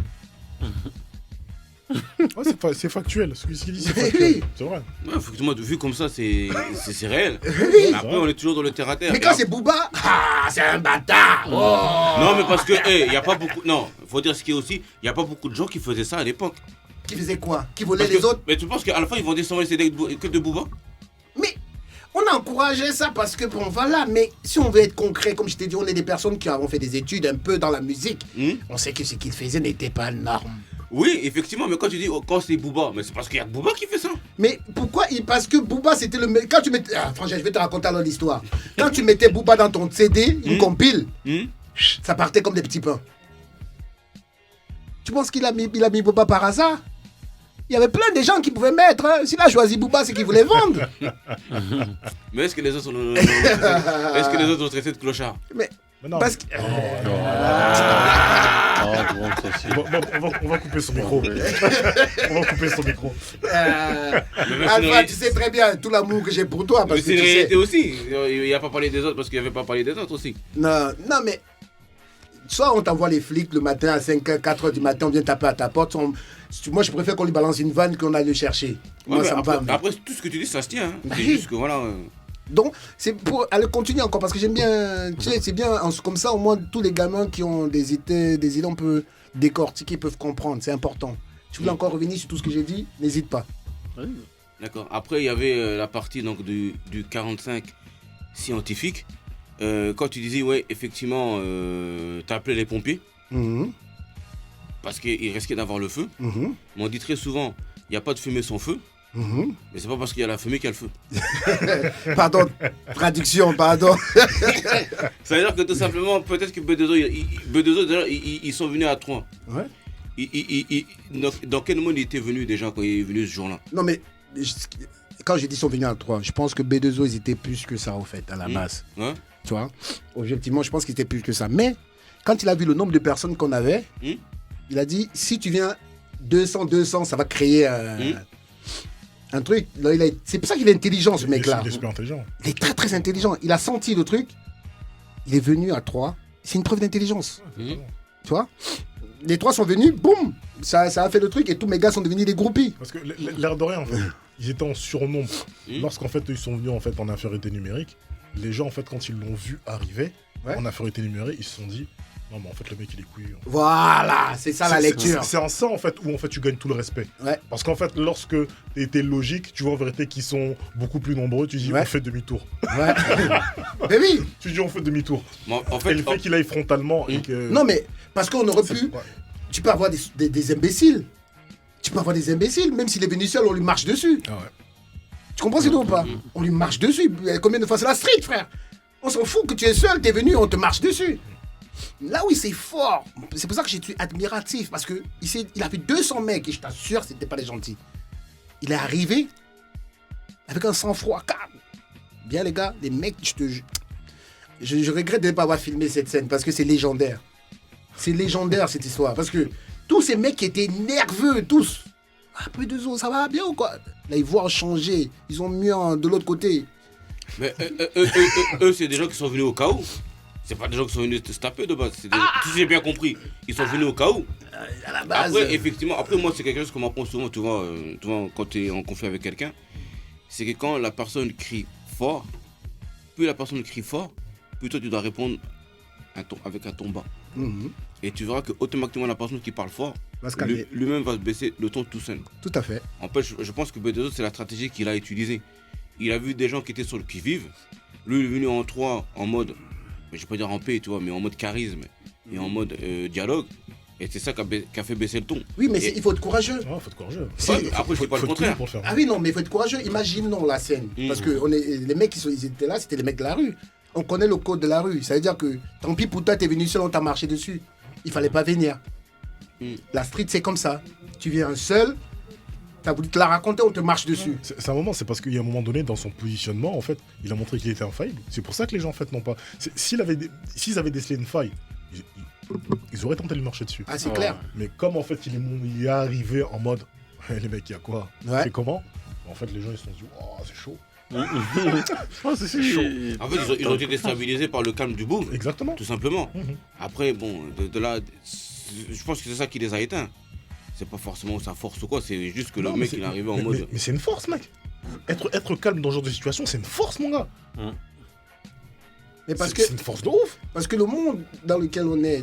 Ouais, c'est factuel. Ce qu'il dit, c'est Mais factuel. oui. C'est vrai. Ouais, effectivement, vu comme ça, c'est réel. Oui. Mais après, on est toujours dans le terre à terre. Mais quand c'est Booba, c'est un bâtard. Oh. Non, mais parce que, il y a pas beaucoup. Non, faut dire ce qui est aussi, il y a pas beaucoup de gens qui faisaient ça à l'époque. Qui faisait quoi? Qui volait Parce les que- autres? Mais tu penses qu'à la fin, ils vendaient seulement les CD que de Booba? Mais on a encouragé ça parce que bon voilà, mais si on veut être concret, comme je t'ai dit, on est des personnes qui avons fait des études un peu dans la musique. On sait que ce qu'ils faisaient n'était pas norme. Oui, effectivement, mais quand tu dis quand c'est Booba, mais c'est parce qu'il y a Booba qui fait ça. Mais pourquoi parce que Booba c'était le quand tu mettais franchement je vais te raconter alors l'histoire. Quand tu mettais Booba dans ton CD, une compile, ça partait comme des petits pains. Tu penses qu'il a mis Booba par hasard? Il y avait plein de gens qui pouvaient mettre. Hein. S'il a choisi Booba, c'est qu'il voulait vendre. Mais est-ce que les autres est-ce que les autres ont traité de clochard? Mais non. parce que Ah, bon, ça c'est. Bon, on va couper son micro. On va couper son micro. Alpha, tu sais très bien tout l'amour que j'ai pour toi. Parce Mais que c'est une tu sais... réalité aussi. Il n'y a pas parlé des autres parce qu'il n'y avait pas parlé des autres aussi. Non, mais soit on t'envoie les flics le matin à 5h, 4h du matin, on vient taper à ta porte. Moi, je préfère qu'on lui balance une vanne qu'on aille le chercher. Moi, Ouais, ça me après, va. mais- après, tout ce que tu dis, ça se tient. Hein. C'est Oui. juste que voilà. Donc, c'est pour aller continuer encore parce que j'aime bien. Tu sais, c'est bien, comme ça, au moins, tous les gamins qui ont des idées, on peut décortiquer, peuvent comprendre. C'est important. Tu voulais encore revenir sur tout ce que j'ai dit? N'hésite pas. D'accord. Après, il y avait la partie donc, du 45 scientifique. Quand tu disais, ouais, effectivement, t'as appelé les pompiers Mhm, parce qu'ils risquaient d'avoir le feu. mhm, Mais on dit très souvent, il n'y a pas de fumée sans feu. mhm. Mais c'est pas parce qu'il y a la fumée qu'il y a le feu. Pardon, traduction, pardon. Ça veut dire que tout simplement, peut-être que B2O, déjà, ils sont venus à 3. Ouais. Dans quel monde il était venu déjà quand il est venu ce jour-là? Non, mais quand j'ai dit sont venus à 3, je pense que B2O, ils étaient plus que ça, au fait, à la base. Ouais. Tu vois, objectivement, je pense qu'ils étaient plus que ça. Mais quand il a vu le nombre de personnes qu'on avait, il a dit si tu viens 200, ça va créer un truc. Là, c'est pour ça qu'il est intelligent, ce mec-là. Il est super intelligent. Il est très, très intelligent. Il a senti le truc. Il est venu à 3. C'est une preuve d'intelligence. Tu vois, les 3 sont venus, boum, ça a fait le truc et tous mes gars sont devenus des groupies. Parce que l'air de rien, en fait, ils étaient en surnombre. Lorsqu'en fait, ils sont venus en fait en infériorité numérique, les gens, en fait, quand ils l'ont vu arriver en infériorité numérique, ils se sont dit non, mais en fait, le mec, il est couillu. Voilà, c'est ça la lecture. C'est en ça, en fait, où en fait, tu gagnes tout le respect. Ouais. Parce qu'en fait, lorsque t'es logique, tu vois en vérité qu'ils sont beaucoup plus nombreux, tu dis on fait demi-tour. Ouais. Mais oui. Tu dis on fait demi-tour. Bon, en Et fait, le fait qu'il aille frontalement et que... Non, mais parce qu'on aurait pu. Ouais. Tu peux avoir des imbéciles. Tu peux avoir des imbéciles, même s'il est venu seul, on lui marche dessus. Ah ouais. Tu comprends ce que ou pas? On lui marche dessus. Combien de fois c'est la street, frère? On s'en fout que tu es seul, t'es venu, on te marche dessus. Là oui, c'est fort. C'est pour ça que je suis admiratif. Parce que il a vu 200 mecs et je t'assure, c'était pas des gentils. Il est arrivé avec un sang-froid calme. Bien les gars, les mecs, je regrette de ne pas avoir filmé cette scène parce que c'est légendaire. C'est légendaire cette histoire. Parce que tous ces mecs qui étaient nerveux, tous. Un peu de zo, ça va bien ou quoi? Là, ils voient changer. Ils ont mieux de l'autre côté. mais eux, c'est des gens qui sont venus au cas où. C'est pas des gens qui sont venus se taper de base. Si j'ai bien compris, ils sont venus au cas où. À la base. Après, effectivement, moi, c'est quelque chose qu'on m'apprend souvent, tu vois, quand tu es en conflit avec quelqu'un. C'est que quand la personne crie fort, plus la personne crie fort, plus toi, tu dois répondre avec un ton bas. Et tu verras que automatiquement, la personne qui parle fort, Va se calmer. lui-même va se baisser le ton tout seul. Tout à fait. En fait, je pense que B2O, c'est la stratégie qu'il a utilisée. Il a vu des gens qui étaient sur le qui-vive. Lui, il est venu en 3, en mode, je vais pas dire en paix, tu vois, mais en mode charisme et en mode dialogue. Et c'est ça qui a fait baisser le ton. Oui, mais il faut être courageux. Ouais, faut être courageux. Ouais, après, je dis pas le contraire. Ah oui, non, mais il faut être courageux. Imaginons la scène. Parce que les mecs ils étaient là, c'était les mecs de la rue. On connaît le code de la rue. Ça veut dire que tant pis pour toi, t'es venu seul, on t'a marché dessus. Il fallait pas venir. La street, c'est comme ça. Tu viens seul, t'as voulu te la raconter, on te marche dessus. C'est un moment, c'est parce qu'il y a un moment donné, dans son positionnement, en fait, il a montré qu'il était infaillible. C'est pour ça que les gens, en fait, n'ont pas... S'ils avaient décelé une faille, ils auraient tenté de lui marcher dessus. Ah, c'est clair. Mais comme, en fait, il est arrivé en mode, les mecs, il y a quoi? Ouais. C'est comment? En fait, les gens, ils se sont dit, oh, c'est chaud. C'est chaud. En fait, ils ont été déstabilisés par le calme du boom. Exactement. Tout simplement. Mhm. Après, bon, de là, je pense que c'est ça qui les a éteints. C'est pas forcément sa force ou quoi, c'est juste que Non, le mais mec, c'est- il est arrivé en mais- mode. Mais c'est une force, mec. Être calme dans ce genre de situation, c'est une force, mon gars. Mais parce C'est que, c'est une force de ouf. parce que le monde dans lequel on est,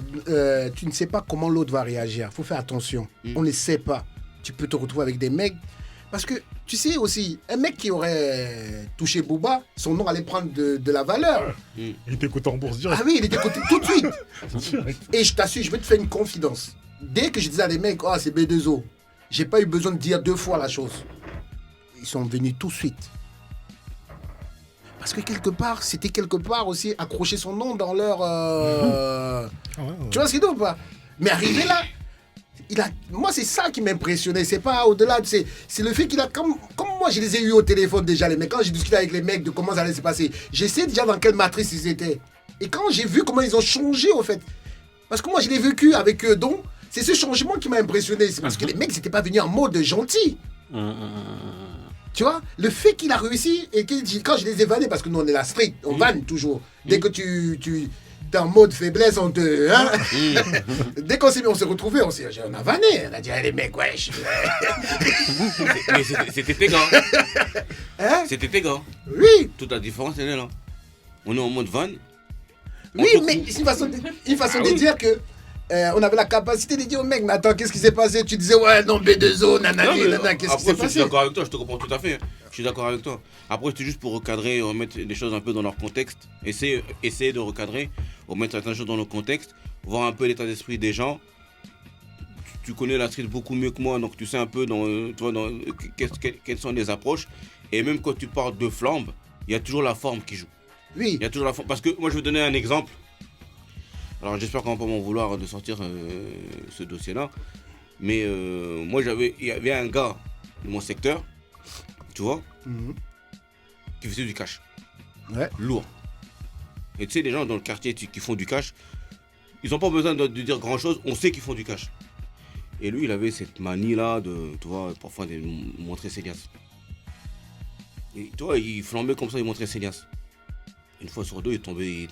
tu ne sais pas comment l'autre va réagir. Faut faire attention. On ne sait pas. Tu peux te retrouver avec des mecs. Parce que, tu sais aussi, un mec qui aurait touché Booba, son nom allait prendre de la valeur. Il était coté en bourse direct. Ah oui, il était coté tout de suite. Direct. Et je t'assure, je vais te faire une confidence. Dès que je disais à des mecs, oh, c'est B2O, j'ai pas eu besoin de dire 2 fois la chose. Ils sont venus tout de suite. Parce que quelque part, c'était quelque part aussi accrocher son nom dans leur... Ah ouais, ouais. Tu vois ce qu'il dit ou pas? Mais arrivé là, moi c'est ça qui m'impressionnait, c'est pas au-delà, c'est le fait qu'il a, comme moi je les ai eu au téléphone déjà les mecs, quand j'ai discuté avec les mecs de comment ça allait se passer, je sais déjà dans quelle matrice ils étaient. Et quand j'ai vu comment ils ont changé au fait, parce que moi je l'ai vécu avec eux, donc c'est ce changement qui m'a impressionné, c'est parce que les mecs n'étaient pas venus en mode gentil. Tu vois, le fait qu'il a réussi, et quand je les ai vannés, parce que nous on est la street, on vanne toujours. Dès que tu es en mode faiblesse, on te... Hein? Dès qu'on s'est retrouvés, on a vanné. On a dit, ah, les mecs, wesh. Mais c'était tes gars. Hein? C'était tes gars. Oui, Toute la différence, elle est là. On est en mode van. oui, mais c'est une façon de dire que on avait la capacité de dire au mec, mais attends, qu'est-ce qui s'est passé? Tu disais, ouais, non, B2O, nanani, nanana, qu'est-ce qui s'est Après, je passé? suis d'accord avec toi, je te comprends tout à fait. Je suis d'accord avec toi. Après, c'était juste pour recadrer, remettre les choses un peu dans leur contexte. Essayer de recadrer, remettre certaines choses dans leur contexte, voir un peu l'état d'esprit des gens. Tu connais la street beaucoup mieux que moi, donc tu sais un peu quelles sont les approches. Et même quand tu parles de flambe, il y a toujours la forme qui joue. Oui, Il y a toujours la forme. Parce que moi, je vais donner un exemple. Alors, j'espère qu'on va pas m'en vouloir de sortir ce dossier-là. Mais moi, il y avait un gars de mon secteur, tu vois, qui faisait du cash. Ouais. Lourd. Et tu sais, les gens dans le quartier qui font du cash, ils n'ont pas besoin de dire grand-chose, on sait qu'ils font du cash. Et lui, il avait cette manie-là de, tu vois, parfois de montrer ses liasses. Et tu vois, il flambait comme ça, il montrait ses liasses. Une fois sur deux, il est tombé,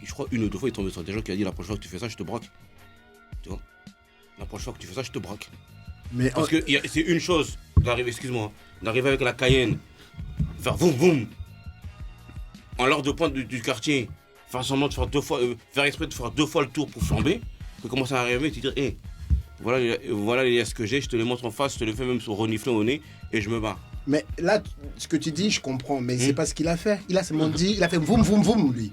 je crois une ou deux fois, il est tombé sur des gens qui ont dit la prochaine fois que tu fais ça, je te braque. Tu vois, la prochaine fois que tu fais ça, je te braque. mais Parce que c'est une chose d'arriver, excuse-moi, d'arriver avec la Cayenne, faire voum voum, en l'heure de pointe du quartier, faire semblant de faire faire exprès de faire 2 fois le tour pour flamber, que commencer à arriver et te dire, hé, voilà les liasses que j'ai, je te les montre en face, je te les fais même sur renifler au nez et je me barre. Mais là, ce que tu dis, je comprends, mais c'est pas ce qu'il a fait. Il a seulement dit, il a fait voum, voum, voum, lui.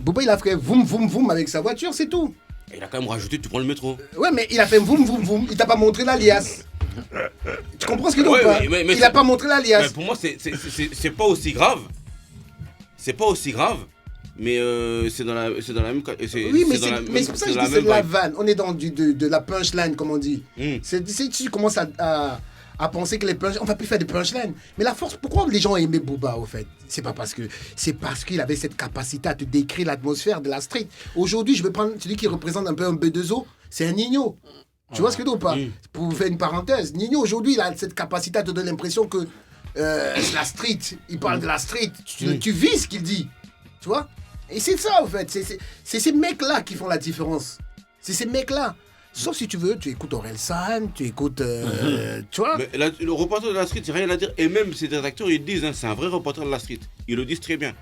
Booba, il a fait voum, voum, voum avec sa voiture, c'est tout. Et il a quand même rajouté, tu prends le métro. Ouais, mais il a fait voum, voum, voum. Il t'a pas montré l'alias. Tu comprends ce que je veux Ouais, ou pas? mais Il a pas montré Mais l'alias. pour moi, c'est pas aussi grave. C'est pas aussi grave, mais c'est dans la même. Oui, mais c'est pour ça que je dis c'est de la vanne. On est dans de la punchline, comme on dit. Si tu commences à penser que les punchlines, on va plus faire des punchlines. Mais la force, pourquoi les gens ont aimé Booba au fait? C'est parce qu'il avait cette capacité à te décrire l'atmosphère de la street. Aujourd'hui, je vais prendre celui qui représente un peu un B2O, c'est un Nino. Tu vois ce que je veux dire ou pas? Pour vous faire une parenthèse, Nino aujourd'hui, il a cette capacité à te donner l'impression que c'est la street. Il parle de la street. Tu vis ce qu'il dit. Tu vois? Et c'est ça, en fait. C'est ces mecs-là qui font la différence. C'est ces mecs-là. Sauf si tu veux, tu écoutes Orelsan, tu écoutes... tu vois? Mais le reporter de la street, il n'y a rien à dire. Et même ces acteurs, ils disent, hein, c'est un vrai reporter de la street. Ils le disent très bien.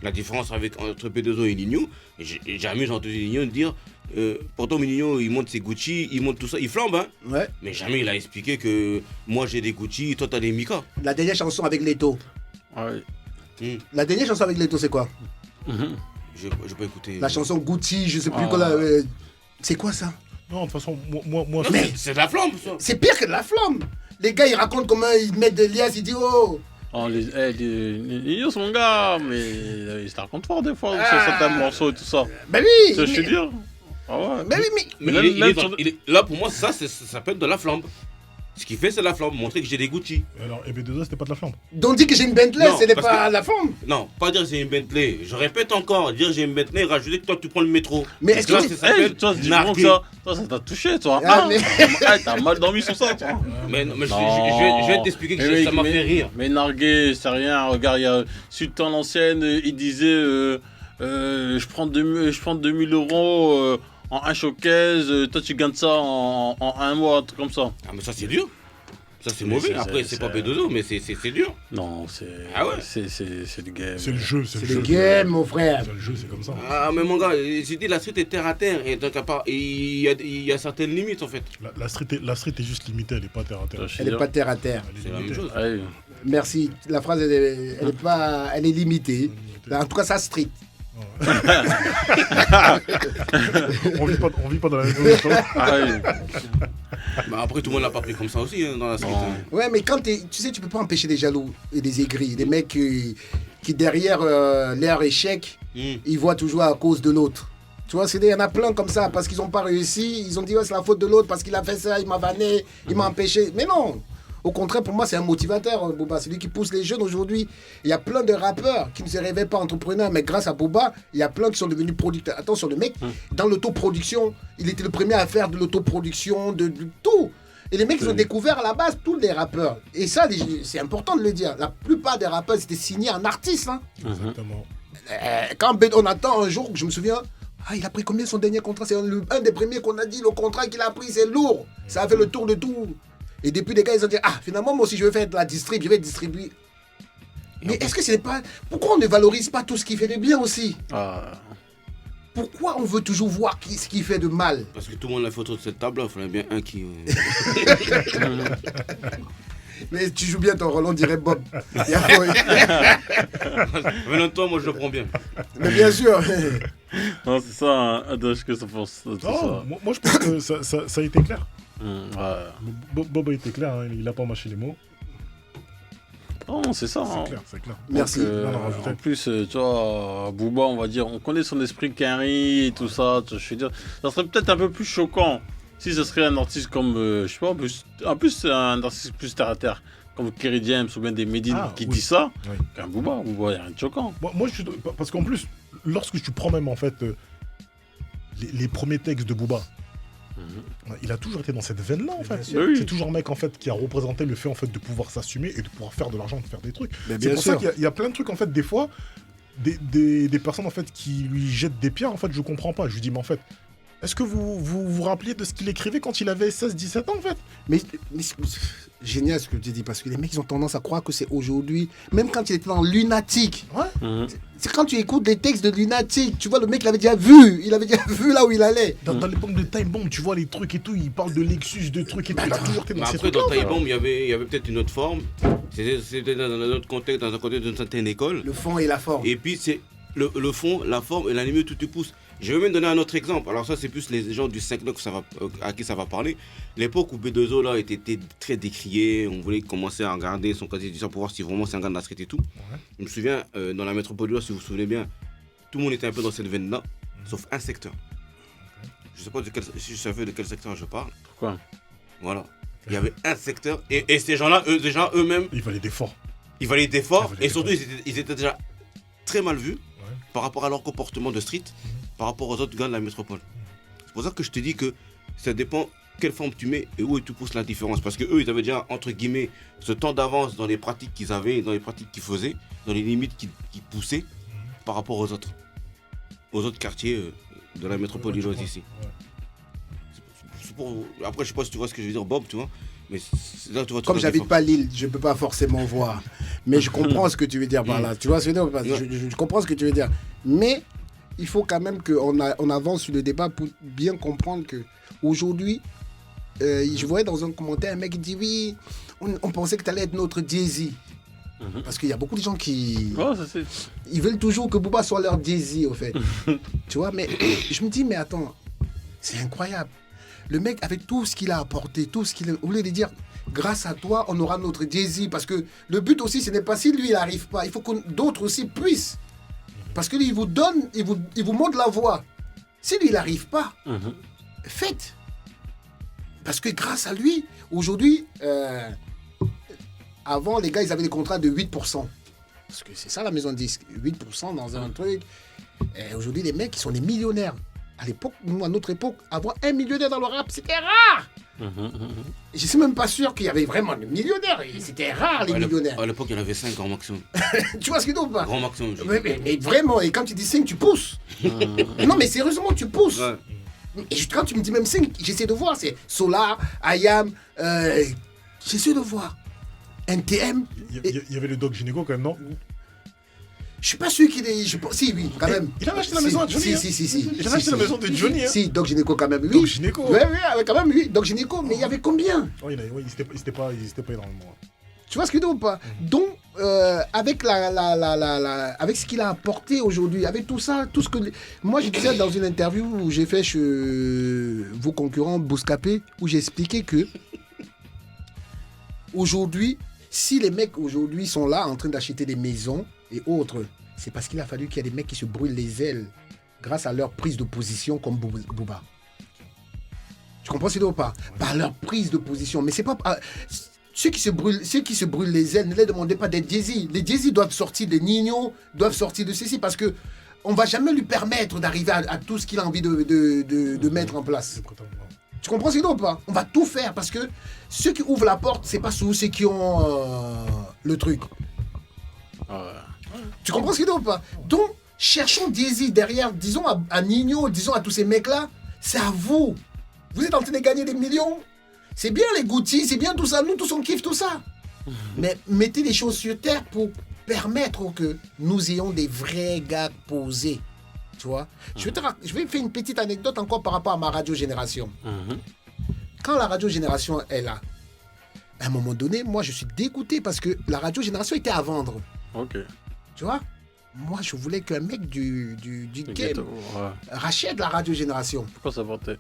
La différence entre P2O et Nino, j'ai jamais entendu Nino dire, pourtant Nino, il monte ses Gucci, il monte tout ça, il flambe, hein. Ouais. Mais jamais il a expliqué que moi j'ai des Gucci, toi t'as des Mika. La dernière chanson avec Leto. Ouais. La dernière chanson avec Leto, c'est quoi? J'ai pas écouté. La chanson Gucci, je sais plus Ah. quoi. C'est quoi ça? Non, de toute façon, moi Non, Mais- c'est de la flambe, ça. C'est pire que de la flamme. Les gars, ils racontent comment ils mettent de liasses, ils disent oh, Nino, c'est mon gars, mais il se raconte fort des fois sur certains morceaux et tout ça. Ben oui. Je te dire. Ah ouais. Ben oui, mais. Mais là, pour moi, ça s'appelle de la flambe. Ce qu'il fait, c'est la flambe. Montrer que j'ai des Gucci. Alors, EB2O, c'était pas de la flambe. Donc, dit que j'ai une Bentley, Non, ce n'est parce pas que- la forme. Non, pas dire j'ai une Bentley. Je répète encore, dire j'ai une Bentley, rajouter que toi tu prends le métro. Mais Parce est-ce que là, que- ça Hey, s'appelle toi, dis narguer. donc ça t'a touché, toi. Ah, Ah, mais- t'as mal dormi sur ça, toi. Mais je vais t'expliquer que ça m'a fait rire. Mais narguer, c'est rien. Regarde, il y a Sultan l'Ancienne, il disait je prends 2000 euros en un showcase, toi tu gagnes ça en un mois, un truc comme ça. Ah, mais ça c'est dur. Ça c'est Mais mauvais. c'est- Après, c'est pas B2O, mais c'est dur. Non, c'est Ah ouais. c'est du game. C'est le jeu, C'est le game, mon frère. C'est le jeu, c'est comme ça. Ah, mais mon gars, j'ai dit la street est terre à terre. Et donc, il y a certaines limites en fait. La street est juste limitée, elle est pas terre à terre. Elle n'est pas terre à terre. Elle est C'est la même limitée. chose. Ouais. Merci. La phrase, elle est pas, elle est limitée. En tout cas, ça street. On vit pas dans la même chose. toi. Ah ouais. Mais après, tout le monde l'a pas pris comme ça aussi dans la street. Non. hein. Ouais, mais quand tu sais, tu peux pas empêcher des jaloux et des aigris, des mecs qui derrière leur échec, ils voient toujours à cause de l'autre. Tu vois, il y en a plein comme ça, parce qu'ils n'ont pas réussi, ils ont dit ouais, c'est la faute de l'autre, parce qu'il a fait ça, il m'a vanné, il m'a empêché. Mais non. Au contraire, pour moi, c'est un motivateur, Booba. C'est lui qui pousse les jeunes aujourd'hui. Il y a plein de rappeurs qui ne se réveillent pas entrepreneurs, mais grâce à Booba, il y a plein qui sont devenus producteurs. Attention, le mec, dans l'autoproduction, il était le premier à faire de l'autoproduction, de tout. Et les mecs, ils ont découvert à la base tous les rappeurs. Et ça, c'est important de le dire. La plupart des rappeurs, c'était signé en artiste. Hein. Exactement. Quand on attend un jour, je me souviens, il a pris combien son dernier contrat? C'est un des premiers qu'on a dit, le contrat qu'il a pris, c'est lourd. Ça a fait le tour de tout. Et depuis, les gars, ils ont dit, finalement, moi aussi, je vais faire de la distrib, je vais distribuer. Mais est-ce que ce n'est pas... Pourquoi on ne valorise pas tout ce qui fait de bien aussi? Pourquoi on veut toujours voir ce qui fait de mal? Parce que tout le monde a fait autour de cette table-là, il fallait bien un qui. Mais tu joues bien ton rôle, on dirait Bob. Venant de toi, moi je le prends bien. Mais bien sûr. Non, c'est ça, Adosh, que ça pense. Tout Non, ça. moi je pense que ça a été clair. Ouais. Bob a été clair, hein, il a pas mâché les mots. Non, c'est ça. hein. C'est clair. Merci. Donc, Non, non, rajoutez. en plus, tu vois, Booba, on va dire, on connaît son esprit carré et tout ça. Je veux dire, ça serait peut-être un peu plus choquant si ce serait un artiste comme, je sais pas, en plus c'est un artiste plus terre à terre, comme Kerry James ou bien des Medine qui dit ça, Oui. qu'un Booba, il n'y a rien de choquant. Moi, parce qu'en plus, lorsque tu prends même en fait les premiers textes de Booba, il a toujours été dans cette veine-là en fait. Oui. C'est toujours un mec en fait qui a représenté le fait en fait de pouvoir s'assumer et de pouvoir faire de l'argent, de faire des trucs. Mais C'est bien pour sûr. ça qu'il y a plein de trucs en fait des fois, des personnes en fait qui lui jettent des pierres en fait, je comprends pas. Je lui dis mais en fait, est-ce que vous rappeliez de ce qu'il écrivait quand il avait 16-17 ans en fait? Mais c'est génial ce que tu dis, parce que les mecs, ils ont tendance à croire que c'est aujourd'hui. Même quand il était dans Lunatic. Ouais. C'est quand tu écoutes les textes de Lunatic, tu vois, le mec, il avait déjà vu là où il allait. Dans l'époque de Time Bomb, tu vois les trucs et tout, il parle de Lexus, de trucs et tout. Il a toujours été dans Mais ces après, trucs-là. dans en fait. Time Bomb, il y avait peut-être une autre forme. C'était dans un autre contexte, dans un contexte d'une certaine école. Le fond et la forme. Et puis, c'est le fond, la forme et la limite, tout te pousse. Je vais même donner un autre exemple. Alors, ça, c'est plus les gens du 5 à qui ça va parler. L'époque où B2O là, était très décrié, on voulait commencer à regarder son casier judiciaire pour voir si vraiment c'est un gars de la street et tout. Je me souviens, dans la métropole, si vous vous souvenez bien, tout le monde était un peu dans cette veine-là, sauf un secteur. Je sais pas si je savais de quel secteur je parle. Pourquoi? Voilà. Il y avait un secteur, et ces gens-là, eux-mêmes, Il fallait des forts. ils validaient fort, Ils validaient et surtout, fort. ils étaient déjà très mal vus par rapport à leur comportement de street, par rapport aux autres gars de la métropole. C'est pour ça que je te dis que ça dépend quelle forme tu mets et où tu pousses la différence. Parce que eux, ils avaient déjà, entre guillemets, ce temps d'avance dans les pratiques qu'ils avaient, dans les pratiques qu'ils faisaient, dans les limites qu'ils poussaient par rapport aux autres quartiers de la métropole lilloise ici. Après, je sais pas si tu vois ce que je veux dire, Bob, tu vois. Mais c'est là que tu vois. Comme j'habite pas à Lille, je peux pas forcément voir. Mais je comprends ce que tu veux dire par là. Tu vois ce que je veux dire? Je comprends ce que tu veux dire. Mais il faut quand même qu'on avance sur le débat pour bien comprendre que aujourd'hui, je voyais dans un commentaire un mec qui dit oui, on pensait que tu allais être notre Jay-Z. Parce qu'il y a beaucoup de gens qui... Ouais, ça, c'est... Ils veulent toujours que Booba soit leur Jay-Z, au fait. Tu vois, mais je me dis, mais attends, c'est incroyable. le mec, avec tout ce qu'il a apporté, tout ce qu'il a... Au lieu de dire, grâce à toi, on aura notre Jay-Z. Parce que le but aussi, ce n'est pas si lui, il n'arrive pas. Il faut que d'autres aussi puissent. Parce que lui, il vous donne, il vous montre la voie. Si lui, il n'arrive pas, faites. Parce que grâce à lui, aujourd'hui, avant, les gars, ils avaient des contrats de 8%. Parce que c'est ça la maison de disque. 8% dans un truc. Et aujourd'hui, les mecs, ils sont des millionnaires. À l'époque, nous, à notre époque, avoir un millionnaire dans le rap, c'était rare. Je suis même pas sûr qu'il y avait vraiment des millionnaires. C'était rare, les millionnaires. À l'époque, il y en avait 5 grand maximum. Tu vois ce qu'il dit ou pas? Grand maximum. Mais vraiment, et quand tu dis 5, tu pousses. Non, mais sérieusement, tu pousses. Ouais. Et quand tu me dis même 5, j'essaie de voir. C'est Solar, IAM, j'essaie de voir. NTM. Il y avait le Doc Gynéco quand même, non? Je suis pas sûr qu'il est. Si, oui, quand même. Il a racheté la maison à Johnny. Si. Il a racheté la maison de Johnny. Hein. Si, Doc Gynéco quand même. Oui. Doc Gynéco. Oui, quand même, oui. Doc Gynéco, mais il y avait combien? Oh, il n'était pas énormément. Tu vois ce qu'il dit ou pas? Donc, avec avec ce qu'il a apporté aujourd'hui, avec tout ça, tout ce que... Moi, je disais dans une interview où j'ai fait chez vos concurrents Bouscapé, où j'ai expliqué que aujourd'hui, si les mecs aujourd'hui sont là en train d'acheter des maisons et autres, c'est parce qu'il a fallu qu'il y ait des mecs qui se brûlent les ailes grâce à leur prise de position comme Booba. Tu comprends ce qu'il dit ou pas? Par leur prise de position. Mais c'est pas... Ceux qui se brûlent les ailes, ne les demandez pas d'être Jay-Z. Les Jay-Z doivent sortir de Nino, doivent sortir de ceci, parce que on va jamais lui permettre d'arriver à tout ce qu'il a envie de mettre en place. Tu comprends ce qu'il dit ou pas? On va tout faire, parce que ceux qui ouvrent la porte, c'est pas ceux qui ont le truc. Tu comprends ce qu'il dit ou pas? Donc, cherchons Jay-Z derrière, disons à Nino, disons à tous ces mecs-là, c'est à vous. Vous êtes en train de gagner des millions. C'est bien les Gucci, c'est bien tout ça. Nous tous on kiffe tout ça. Mais mettez les choses sur terre pour permettre que nous ayons des vrais gars posés. Tu vois? Je vais faire une petite anecdote encore par rapport à ma radio génération. Quand la radio génération est là, à un moment donné, moi je suis dégoûté parce que la radio génération était à vendre. Ok. Tu vois? Moi je voulais qu'un mec du game rachète la radio génération. Pourquoi ça portait?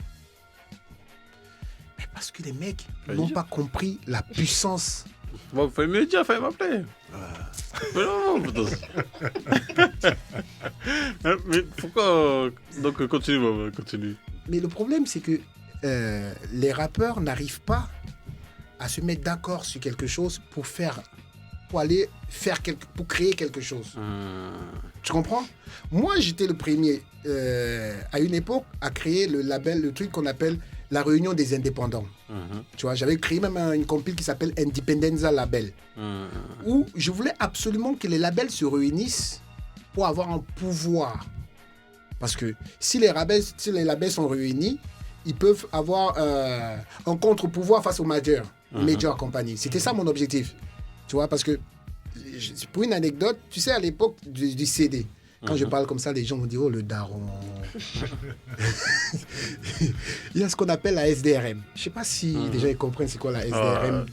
Parce que les mecs n'ont pas compris la puissance. Bon, fallait me le dire, fallait m'appeler. Mais non, putain. Mais pourquoi... Donc continue. Mais le problème, c'est que les rappeurs n'arrivent pas à se mettre d'accord sur quelque chose pour créer quelque chose. Tu comprends? Moi, j'étais le premier à une époque à créer le truc qu'on appelle la réunion des indépendants. Tu vois, j'avais créé même une compile qui s'appelle Independenza Label, où je voulais absolument que les labels se réunissent pour avoir un pouvoir. Parce que si les labels sont réunis, ils peuvent avoir un contre-pouvoir face aux major compagnies. C'était ça mon objectif. Tu vois, parce que, pour une anecdote, tu sais, à l'époque du CD, quand je parle comme ça, les gens vont dire « Oh, le daron !» Il y a ce qu'on appelle la SDRM. Je ne sais pas si les gens ils comprennent c'est quoi la SDRM.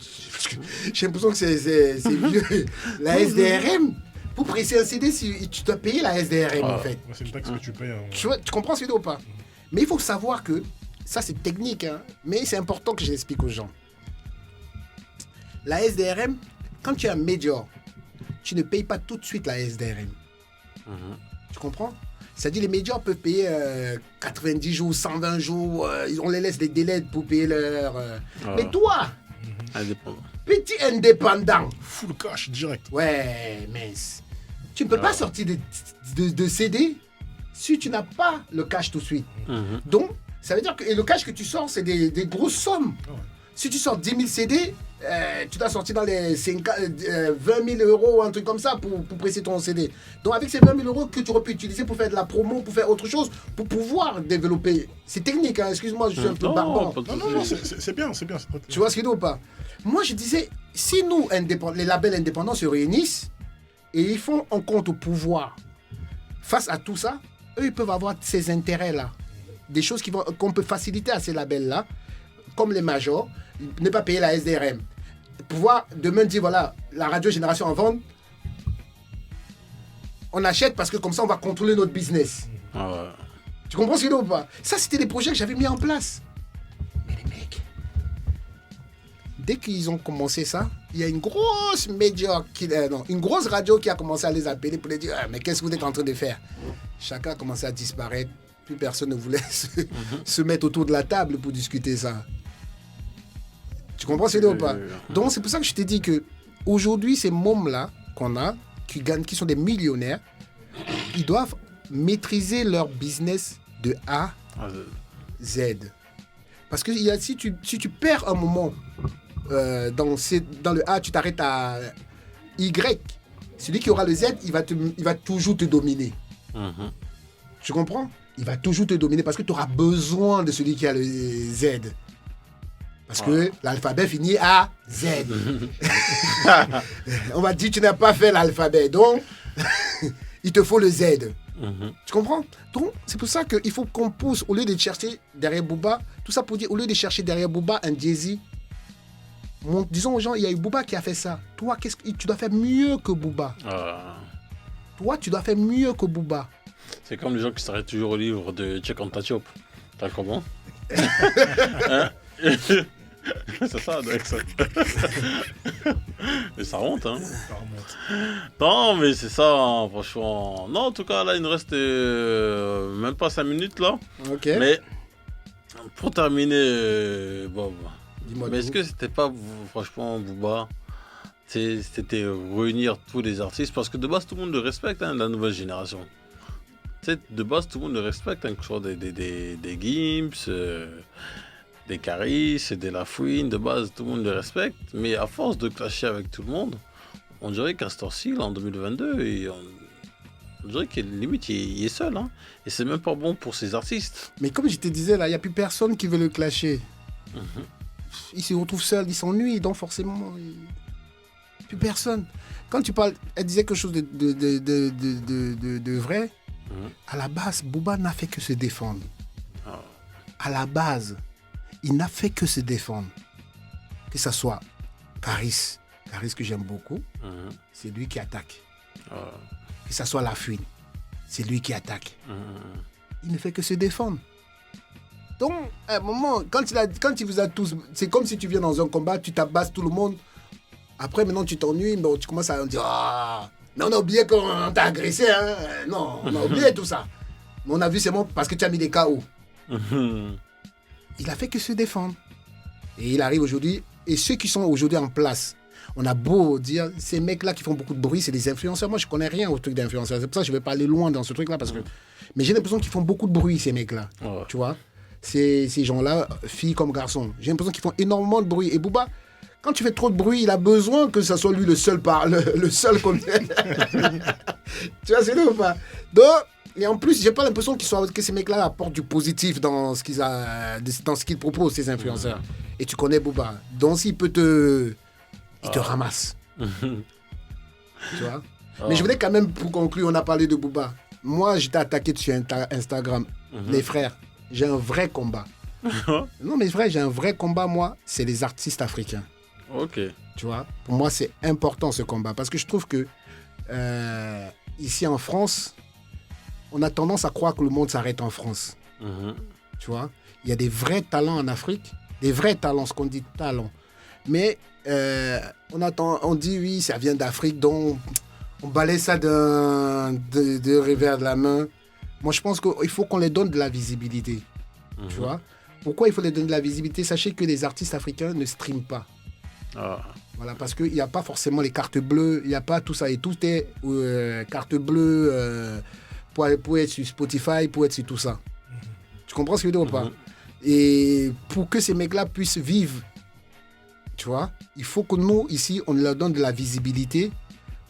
J'ai l'impression que c'est vieux. La SDRM, pour presser un CD, tu dois payer la SDRM en fait. C'est une taxe que tu payes. Tu comprends ce que je dis ou pas? Mais il faut savoir que, ça c'est technique, hein, mais c'est important que je l'explique aux gens. La SDRM, quand tu es un major, tu ne payes pas tout de suite la SDRM. Tu comprends? C'est-à-dire les médias peuvent payer 90 jours, 120 jours, on les laisse des délais pour payer leur... Mais toi, petit indépendant... Full cash, direct. Ouais, mince. Tu ne peux pas sortir de CD si tu n'as pas le cash tout de suite. Donc, ça veut dire que le cash que tu sors, c'est des grosses sommes. Si tu sors 10 000 CD, tu dois sortir dans les 20 000 euros, un truc comme ça, pour presser ton CD. Donc avec ces 20 000 euros que tu aurais pu utiliser pour faire de la promo, pour faire autre chose, pour pouvoir développer. C'est technique, hein, excuse-moi, je suis un peu barbant. Non, c'est bien. Tu vois ce qu'il dit ou pas? Moi, je disais, si nous, les labels indépendants se réunissent et ils font un compte au pouvoir face à tout ça, eux, ils peuvent avoir ces intérêts-là. Des choses qu'on peut faciliter à ces labels-là, comme les majors, ne pas payer la SDRM. Pouvoir demain dire, voilà, la radio génération en vente, on achète parce que comme ça, on va contrôler notre business. Tu comprends ce qu'il y a ou pas? Ça, c'était des projets que j'avais mis en place. dès qu'ils ont commencé ça, il y a une grosse une grosse radio qui a commencé à les appeler pour les dire mais qu'est-ce que vous êtes en train de faire? Chacun a commencé à disparaître. Plus personne ne voulait se mettre autour de la table pour discuter ça. Tu comprends ce que je veux dire ou pas? Donc c'est pour ça que je t'ai dit que aujourd'hui ces mômes-là qu'on a, qui sont des millionnaires, ils doivent maîtriser leur business de A à Z. Parce que si tu perds un moment dans le A, tu t'arrêtes à Y, celui qui aura le Z, il va toujours te dominer. Tu comprends? Il va toujours te dominer parce que tu auras besoin de celui qui a le Z. Parce que l'alphabet finit à Z. On va dire tu n'as pas fait l'alphabet, donc il te faut le Z. Tu comprends? Donc c'est pour ça qu'il faut qu'on pousse, au lieu de chercher derrière Booba, tout ça pour dire, au lieu de chercher derrière Booba un Jay-Z, disons aux gens, il y a eu Booba qui a fait ça. Toi, tu dois faire mieux que Booba. Toi, tu dois faire mieux que Booba. C'est comme les gens qui s'arrêtent toujours au livre de Check on Tachop. T'as comment? C'est ça, Dex. Mais ça remonte, hein. Ça remonte. Non, mais c'est ça, hein, franchement. Non, en tout cas, là, il nous reste même pas 5 minutes, là. Ok. Mais, pour terminer, Bob, Dis-moi mais est-ce tout. que c'était pas, franchement, Booba, c'était réunir tous les artistes? Parce que de base, tout le monde le respecte, hein, la nouvelle génération. Tu sais, de base, tout le monde le respecte, hein, que ce soit des Gims, des Caris, des Lafouine, de base, tout le monde le respecte. Mais à force de clasher avec tout le monde, on dirait qu'à ce temps-ci, là, en 2022, on dirait qu'il limite, il est seul. Hein, et c'est même pas bon pour ces artistes. Mais comme je te disais, là, il n'y a plus personne qui veut le clasher. Il se retrouve seul, il s'ennuie, donc forcément, plus personne. Quand tu parles, elle disait quelque chose de vrai. À la base, Booba n'a fait que se défendre. À la base, il n'a fait que se défendre. Que ce soit Caris que j'aime beaucoup, c'est lui qui attaque. Que ce soit Lafouine, c'est lui qui attaque. Il ne fait que se défendre. Donc, à un moment, quand il vous a tous... C'est comme si tu viens dans un combat, tu tabasses tout le monde. Après, maintenant, tu t'ennuies, mais tu commences à dire « Ah, mais on a oublié qu'on t'a agressé, hein. Non, on a oublié tout ça. Mais on a vu, c'est bon, parce que tu as mis des KO. Il a fait que se défendre. Et il arrive aujourd'hui. Et ceux qui sont aujourd'hui en place, on a beau dire, ces mecs-là qui font beaucoup de bruit, c'est des influenceurs. Moi, je connais rien au truc d'influenceurs. C'est pour ça que je ne vais pas aller loin dans ce truc-là. Parce que... Mais j'ai l'impression qu'ils font beaucoup de bruit, ces mecs-là. Tu vois, ces gens-là, filles comme garçons. J'ai l'impression qu'ils font énormément de bruit. Et Booba, quand tu fais trop de bruit, il a besoin que ce soit lui le seul comme... Tu vois, c'est lui ou pas? Donc, et en plus, j'ai pas l'impression que ces mecs-là apportent du positif dans ce qu'ils proposent, ces influenceurs. Et tu connais Booba. Donc, s'il peut il te ramasse. Tu vois? Mais je voulais quand même, pour conclure, on a parlé de Booba. Moi, j'étais attaqué sur Instagram. Les frères, j'ai un vrai combat. Non, mais frère, j'ai un vrai combat, moi. C'est les artistes africains. Ok. Tu vois? Pour moi, c'est important, ce combat. Parce que je trouve que ici, en France, on a tendance à croire que le monde s'arrête en France. Tu vois? Il y a des vrais talents en Afrique. Des vrais talents, ce qu'on dit talents. Mais on dit, oui, ça vient d'Afrique, donc on balaye ça de revers de la main. Moi, je pense qu'il faut qu'on les donne de la visibilité. Tu vois? Pourquoi il faut les donner de la visibilité? Sachez que les artistes africains ne streament pas. Voilà, parce qu'il n'y a pas forcément les cartes bleues, il n'y a pas tout ça. Et tout est carte bleue pour être sur Spotify, pour être sur tout ça. Tu comprends ce que je veux dire ou pas? Et pour que ces mecs-là puissent vivre, tu vois, il faut que nous, ici, on leur donne de la visibilité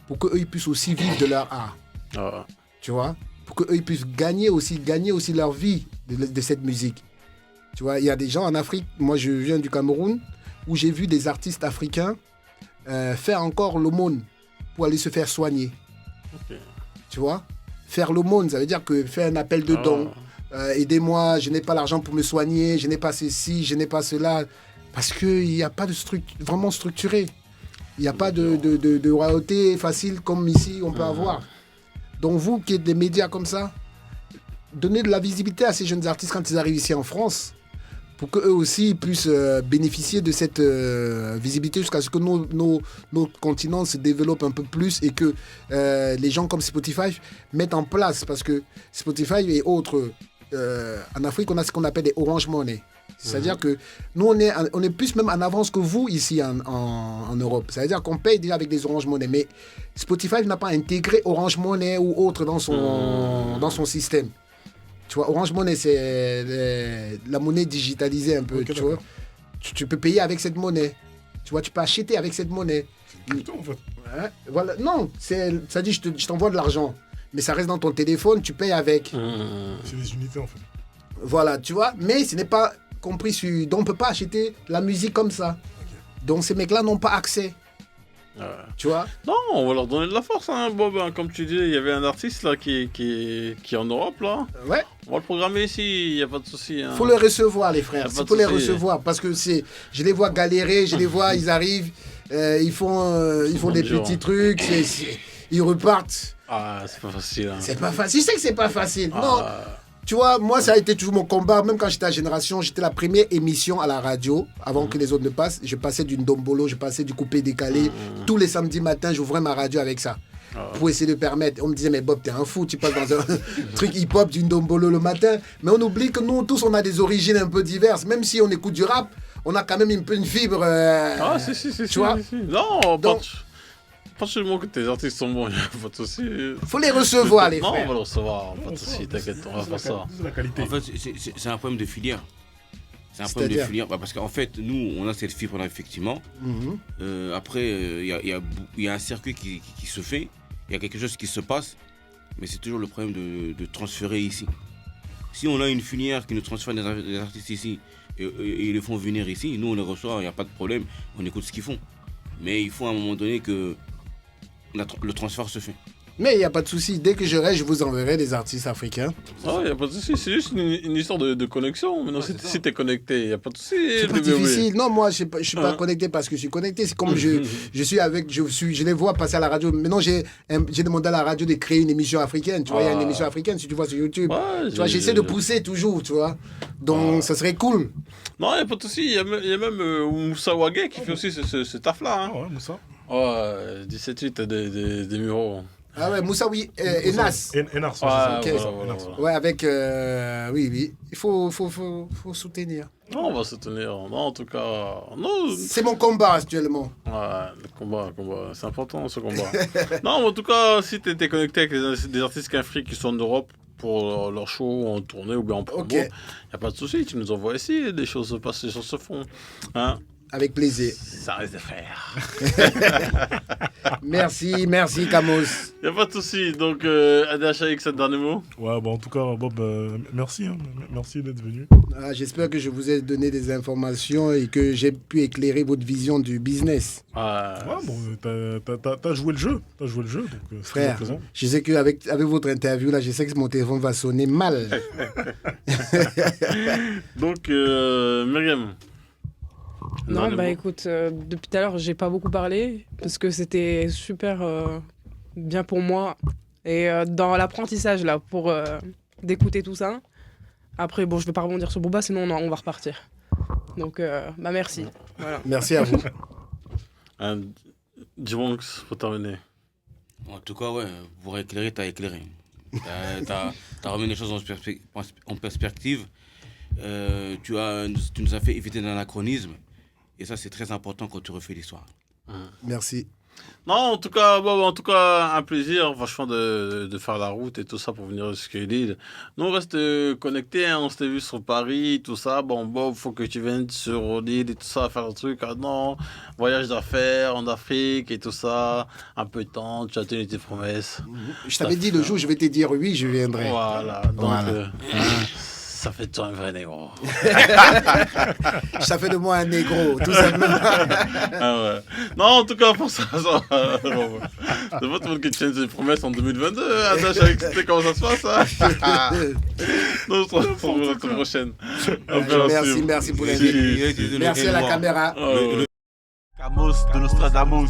pour qu'eux ils puissent aussi vivre de leur art. Tu vois? Pour qu'eux ils puissent gagner aussi leur vie de cette musique. Tu vois, il y a des gens en Afrique, moi je viens du Cameroun, où j'ai vu des artistes africains faire encore l'aumône pour aller se faire soigner. Tu vois? Faire l'aumône, ça veut dire que faire un appel de dons. Aidez-moi, je n'ai pas l'argent pour me soigner, je n'ai pas ceci, je n'ai pas cela. Parce qu'il n'y a pas de vraiment structuré. Il n'y a pas de royauté facile comme ici on peut avoir. Donc vous qui êtes des médias comme ça, donnez de la visibilité à ces jeunes artistes quand ils arrivent ici en France pour qu'eux aussi puissent bénéficier de cette visibilité jusqu'à ce que nos continents se développent un peu plus et que les gens comme Spotify mettent en place, parce que Spotify et autres, en Afrique, on a ce qu'on appelle des Orange Money. C'est-à-dire que nous, on est plus même en avance que vous ici en Europe. C'est-à-dire qu'on paye déjà avec des Orange Money, mais Spotify n'a pas intégré Orange Money ou autre dans son système. Tu vois, Orange Money, c'est la monnaie digitalisée un peu, Ok, tu vois. Tu peux payer avec cette monnaie. Tu vois, tu peux acheter avec cette monnaie. Putain, en fait. Hein? Voilà. Non, ça dit, je t'envoie de l'argent. Mais ça reste dans ton téléphone, tu payes avec. C'est des unités, en fait. Voilà, tu vois. Mais ce n'est pas compris sur... Donc, on ne peut pas acheter la musique comme ça. Donc, ces mecs-là n'ont pas accès. Tu vois. Non, on va leur donner de la force, hein, Bob. Hein. Comme tu dis, il y avait un artiste là qui est en Europe, là. Ouais. On va le programmer ici, il n'y a pas de souci. Hein. Faut les recevoir, les frères. Y a pas Il de faut les souci. recevoir. Parce que je les vois galérer, je les vois, ils arrivent, ils font des dur, petits hein. trucs, ils repartent. Ah, c'est pas facile. Hein. C'est pas facile. Je sais que c'est pas facile. Ah. Non. Tu vois, moi, ça a été toujours mon combat. Même quand j'étais à Génération, j'étais la première émission à la radio, avant que les autres ne passent. Je passais d'une dombolo, je passais du coupé décalé. Tous les samedis matins, j'ouvrais ma radio avec ça. Pour essayer de permettre. On me disait, mais Bob, t'es un fou, tu passes dans un truc hip-hop d'une dombolo le matin. Mais on oublie que nous tous, on a des origines un peu diverses. Même si on écoute du rap, on a quand même une fibre. Ah, si. tu vois. Non, Donc- pas seulement que tes artistes sont bons, il n'y a pas de souci. Faut les recevoir, les Non, on frères. va le recevoir, pas de Non, souci, ça, t'inquiète, on va faire ça. C'est la qualité. En fait, c'est un problème de filière. C'est un problème de C'est-à-dire filière. Bah, parce qu'en fait, nous, on a cette fibre-là, effectivement. Mhm. Après, il y a un circuit qui se fait. Il y a quelque chose qui se passe. Mais c'est toujours le problème de transférer ici. Si on a une filière qui nous transfère des artistes ici et ils les font venir ici, nous, on les reçoit, il n'y a pas de problème. On écoute ce qu'ils font. Mais il faut à un moment donné que le transfert se fait. Mais il n'y a pas de souci. Dès que je reste, je vous enverrai des artistes africains. Ah, il n'y a pas de souci, c'est juste une histoire de connexion. Maintenant, si t'es connecté, il n'y a pas de souci. C'est pas difficile. Non, moi, je ne suis pas connecté parce que je suis connecté. C'est comme je suis avec, je les vois passer à la radio. Maintenant, j'ai demandé à la radio de créer une émission africaine. Tu vois, il y a une émission africaine, si tu vois sur YouTube. Ouais, Tu vois, j'essaie de pousser toujours, tu vois. Donc, ça serait cool. Non, il n'y a pas de souci. Il y a même Moussa Wagé qui fait aussi ce taf-là. Hein. Ah ouais, Moussa. Ouais, 17-8 des Mureaux. Ah ouais, Moussa, oui. Enas. Enas, Ouais, ok. voilà. Ouais, avec. Oui. Il faut soutenir. Non, on va se tenir. Non, en tout cas. Non. C'est mon combat actuellement. Ouais, le combat. C'est important ce combat. Non, en tout cas, si tu étais connecté avec des artistes qu'Afrique qui sont en Europe pour leur show en tournée ou bien en promo, Ok. il n'y a pas de souci. Tu nous envoies ici, des choses se passent, des choses se font. Hein? Avec plaisir. Ça reste à faire. Merci, Kamos. Il n'y a pas de souci. Donc, ADHX, un dernier mot. Ouais, bah en tout cas, Bob, merci. Hein. Merci d'être venu. Ah, j'espère que je vous ai donné des informations et que j'ai pu éclairer votre vision du business. Ouais, bon, t'as joué le jeu. T'as joué le jeu, donc c'est très Frère, plaisant. je sais qu'avec votre interview, là, je sais que mon téléphone va sonner mal. Donc, Myriam. Non, dernier bah mot. écoute, depuis tout à l'heure, j'ai pas beaucoup parlé parce que c'était super bien pour moi et dans l'apprentissage là pour d'écouter tout ça. Après, bon, je vais pas rebondir sur Booba, sinon on va repartir. Donc, bah merci. Voilà. Merci à vous. J-Monks, pour terminer. En tout cas, ouais, pour éclairer, t'as éclairé. T'as remis les choses en perspective. Tu nous as fait éviter l'anachronisme. Et ça, c'est très important quand tu refais l'histoire. Merci. Non, en tout cas, Bob, un plaisir, franchement, de faire la route et tout ça pour venir jusqu'à l'île. Nous, on reste connectés, hein, on s'était vu sur Paris, tout ça. Bon, Bob, faut que tu viennes sur l'île et tout ça, faire le truc. Ah non, voyage d'affaires en Afrique et tout ça. Un peu de temps, tu as tenu tes promesses. Je t'avais dit le jour où je vais te dire oui, je viendrai. Voilà, donc Voilà. ça fait de toi un vrai négro. Ça fait de moi un négro, tout simplement. Ah ouais. Non, en tout cas, pour ça, c'est pas tout le monde qui tient ses promesses en 2022. Attache à expliquer comment ça se passe. Hein. Non, on se retrouve la semaine prochaine. Merci pour l'invitation. Merci à la caméra. Camos de Nostradamus.